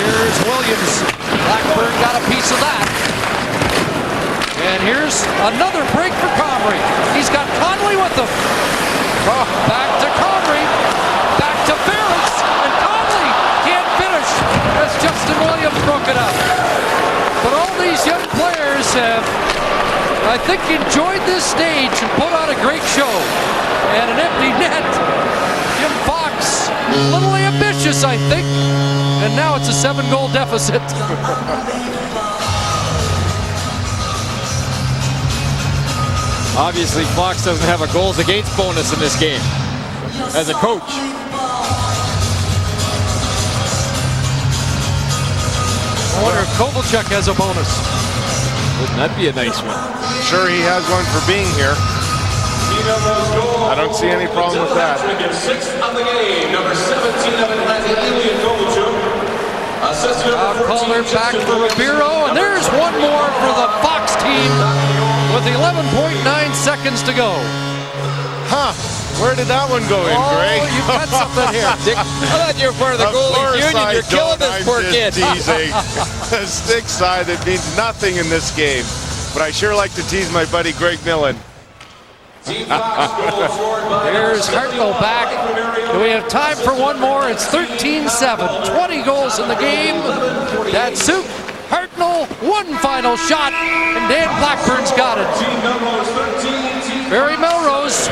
Here's Williams. Blackburn got a piece of that. And here's another break for Comrie. He's got Conley with him. Oh, back to Comrie. Back to Ferris. And Conley can't finish as Justin Williams broke it up. But all these young players have, I think, enjoyed this stage and put on a great show. And an empty net. Jim Fox, a little ambitious, I think. And now it's a 7-goal deficit. Obviously, Fox doesn't have a goals against bonus in this game as a coach. I wonder if Kovalchuk has a bonus. Wouldn't that be a nice one? Sure, he has one for being here. I don't see any problem with that. Sixth of the game, number 17 of Atlanta, Ilya Kovalchuk. Calder back for Ribeiro, and there's one more for the Fox team with 11.9 seconds to go. Huh, where did that one go in, Greg? You've got something here. Dick, I thought you were part of the goalie union. You're killing this poor kid. Teasing. The stick side, that means nothing in this game. But I sure like to tease my buddy Greg Millen. Here's Hartnell back. Do we have time for one more? It's 13-7. 20 goals in the game. Datsuk, Hartnell, one final shot, and Dan Blackburn's got it. Barry Melrose,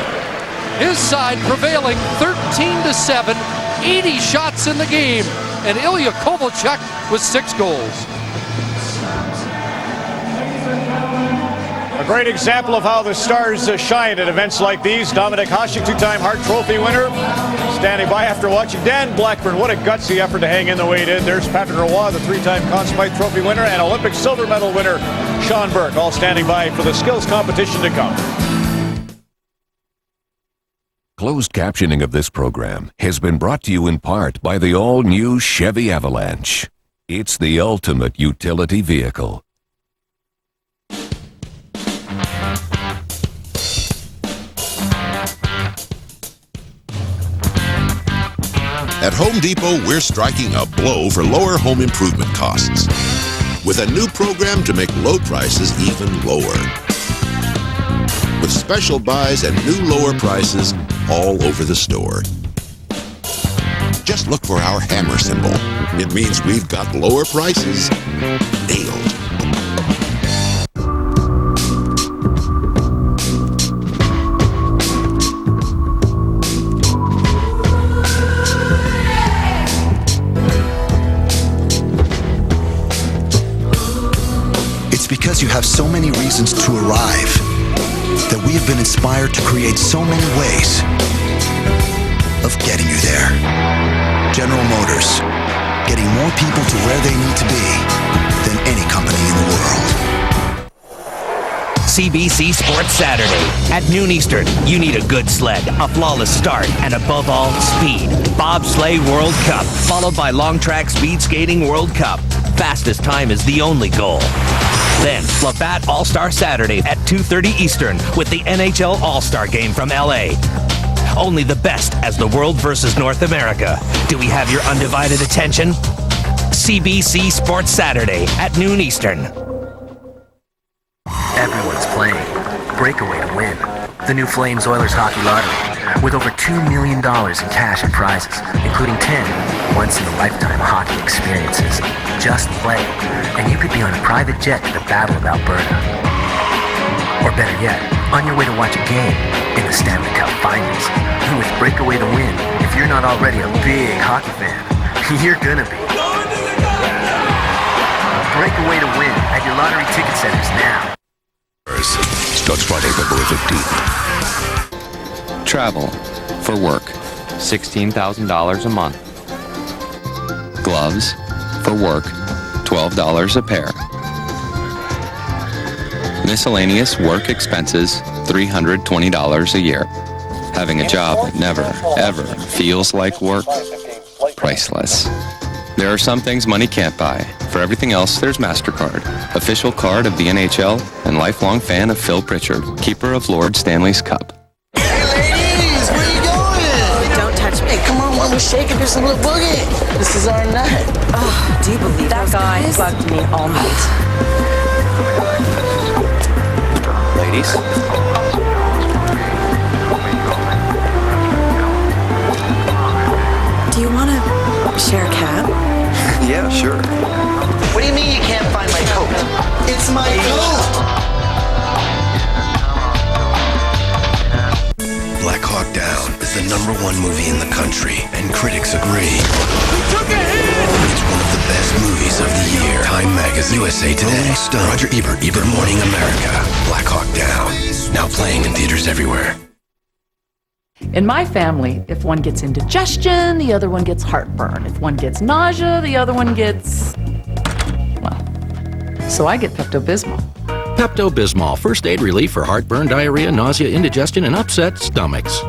his side prevailing 13-7. 80 shots in the game, and Ilya Kovalchuk with 6 goals. A great example of how the Stars shine at events like these. Dominic Hasek, 2-time Hart Trophy winner, standing by after watching Dan Blackburn. What a gutsy effort to hang in the way it did. There's Patrick Roy, the 3-time Conn Smythe Trophy winner, and Olympic silver medal winner Sean Burke, all standing by for the skills competition to come. Closed captioning of this program has been brought to you in part by the all-new Chevy Avalanche. It's the ultimate utility vehicle. At Home Depot, we're striking a blow for lower home improvement costs with a new program to make low prices even lower. With special buys and new lower prices all over the store. Just look for our hammer symbol. It means we've got lower prices nailed. Because you have so many reasons to arrive that we have been inspired to create so many ways of getting you there. General Motors, getting more people to where they need to be than any company in the world. CBC Sports Saturday. At noon Eastern, you need a good sled, a flawless start, and above all, speed. Bobsleigh World Cup, followed by Long Track Speed Skating World Cup. Fastest time is the only goal. Then, Labatt All-Star Saturday at 2:30 Eastern with the NHL All-Star Game from LA. Only the best as the world versus North America. Do we have your undivided attention? CBC Sports Saturday at noon Eastern. Everyone's playing breakaway to win. The new Flames Oilers Hockey Lottery, with over $2 million in cash and prizes, including 10 once-in-a-lifetime hockey experiences. Just play, and you could be on a private jet to the Battle of Alberta. Or better yet, on your way to watch a game in the Stanley Cup Finals. With Breakaway to win, if you're not already a big hockey fan, you're gonna be. Breakaway to win at your lottery ticket centers now. Starts Friday, February 15th. Travel for work, $16,000 a month. Gloves for work, $12 a pair. Miscellaneous work expenses, $320 a year. Having a job that never, ever feels like work, priceless. There are some things money can't buy. For everything else, there's MasterCard, official card of the NHL and lifelong fan of Phil Pritchard, keeper of Lord Stanley's Cup. Hey, ladies, where you going? Don't touch me. Hey, come on, while we're shaking, there's a little boogie. This is our night. Oh, do you believe that guy bugged me all night? Ladies? Do you want to share a cab? Yeah, sure. What do you mean you can't find my coat? It's my coat! Black Hawk Down is the #1 movie in the country, and critics agree. It's one of the best movies of the year. Time Magazine, USA Today, Roger Ebert, Good Morning America. Black Hawk Down, now playing in theaters everywhere. In my family, if one gets indigestion, the other one gets heartburn. If one gets nausea, the other one gets... well, so I get Pepto-Bismol. Pepto-Bismol, first aid relief for heartburn, diarrhea, nausea, indigestion, and upset stomachs.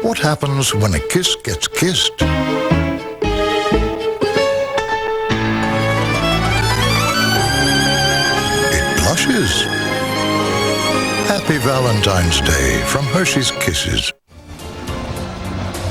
What happens when a kiss gets kissed? It blushes. Happy Valentine's Day from Hershey's Kisses.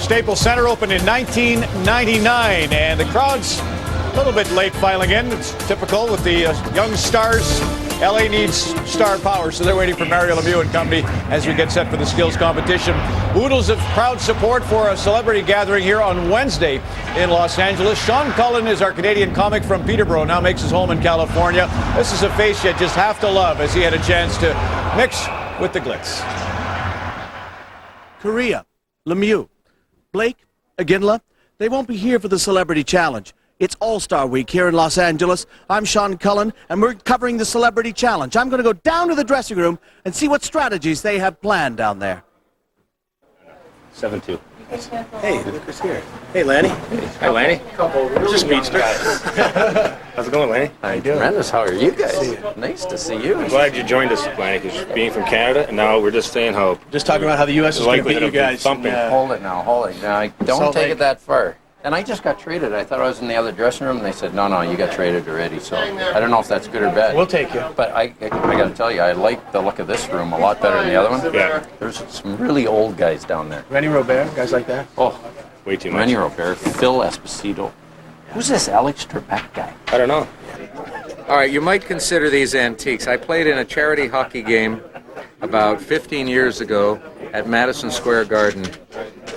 Staples Center opened in 1999, and the crowd's a little bit late filing in. It's typical with the Young Stars. LA needs star power, so they're waiting for Mario Lemieux and company as we get set for the skills competition. Oodles of crowd support for a celebrity gathering here on Wednesday in Los Angeles. Sean Cullen is our Canadian comic from Peterborough, now makes his home in California. This is a face you just have to love as he had a chance to mix with the glitz. Korea, Lemieux, Blake, Aginla, they won't be here for the Celebrity Challenge. It's All-Star Week here in Los Angeles. I'm Sean Cullen, and we're covering the Celebrity Challenge. I'm going to go down to the dressing room and see what strategies they have planned down there. 7-2. Hey, look who's here. Hey, Lanny. Hi, Lanny. Where's your speedster? How's it going, Lanny? How you doing? Tremendous. How are you guys? Nice to see you. I'm glad you joined us, Lanny, because being from Canada, and now we're just staying hope. Just talking about how the U.S. is going to beat you guys. Hold it now, hold it. Now, don't take it that far. And I just got traded. I thought I was in the other dressing room, and they said, no, you got traded already. So I don't know if that's good or bad. We'll take you. But I got to tell you, I like the look of this room a lot better than the other one. Yeah. There's some really old guys down there. Rennie Robert, guys like that? Oh, way too much. Rennie Robert, Phil Esposito. Who's this Alex Trebek guy? I don't know. All right, you might consider these antiques. I played in a charity hockey game about 15 years ago at Madison Square Garden,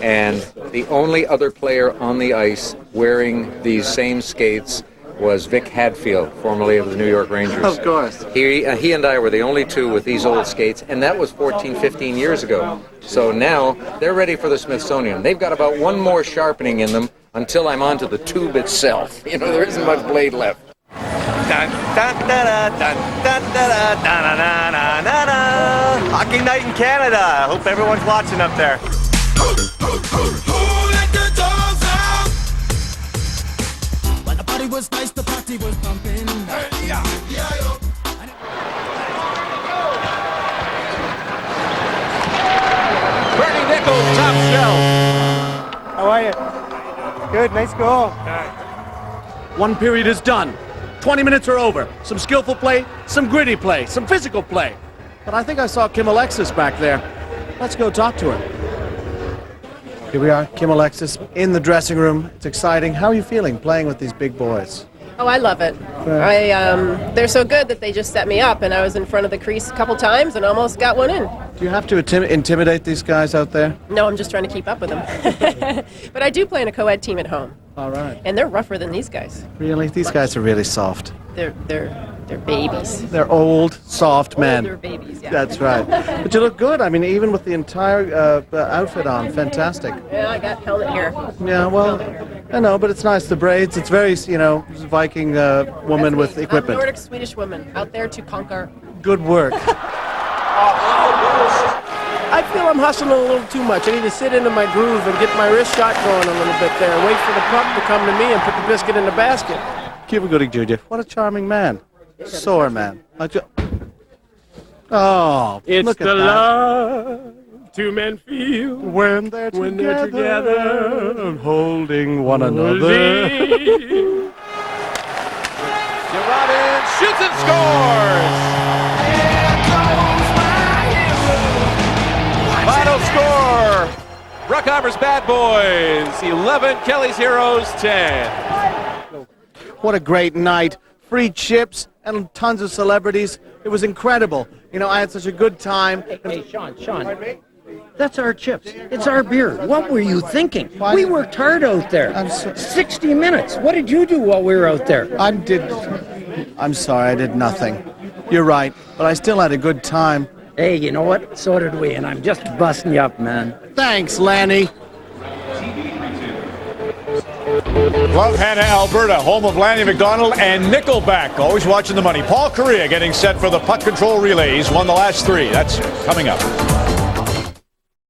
and the only other player on the ice wearing these same skates was Vic Hadfield, formerly of the New York Rangers. Of course. He and I were the only two with these old skates, and that was 14, 15 years ago. So now they're ready for the Smithsonian. They've got about one more sharpening in them until I'm onto the tube itself. You know, there isn't much blade left. Hockey night in Canada. I hope everyone's watching up there. When the party was nice, the party was pumping. Bernie Nichols, top shelf. How are you? Good, nice goal. One period is done. 20 minutes are over. Some skillful play, some gritty play, some physical play. But I think I saw Kim Alexis back there. Let's go talk to her. Here we are, Kim Alexis in the dressing room. It's exciting. How are you feeling playing with these big boys? Oh, I love it. They're so good that they just set me up, and I was in front of the crease a couple times and almost got one in. Do you have to intimidate these guys out there? No, I'm just trying to keep up with them. But I do play in a co-ed team at home. All right. And they're rougher than these guys. Really? These guys are really soft. They're babies. They're old, soft men. They're babies, yeah. That's right. But you look good. I mean, even with the entire outfit on, fantastic. Yeah, I got helmet here. Yeah, well, I know, but it's nice. The braids, it's very, Viking woman with equipment. Nordic Swedish woman out there to conquer. Good work. I feel I'm hustling a little too much. I need to sit into my groove and get my wrist shot going a little bit there. Wait for the puck to come to me and put the biscuit in the basket. Keep it good, Judy. What a charming man. Sore man. Oh, it's look at the that. love two men feel when they're together, holding one another. Robin shoots and scores. Final score, Bruckheimer's Bad Boys 11, Kelly's Heroes 10. What a great night. Free chips and tons of celebrities. It was incredible. I had such a good time. Hey, Sean. That's our chips. It's our beer. What were you thinking? We worked hard out there. 60 minutes. What did you do while we were out there? I'm sorry, I did nothing. You're right, but I still had a good time. Hey, you know what? So did we, and I'm just busting you up, man. Thanks, Lanny. Love Hannah, Alberta, home of Lanny McDonald and Nickelback. Always watching the money. Paul Correa getting set for the puck control relays. Won the last 3. That's coming up.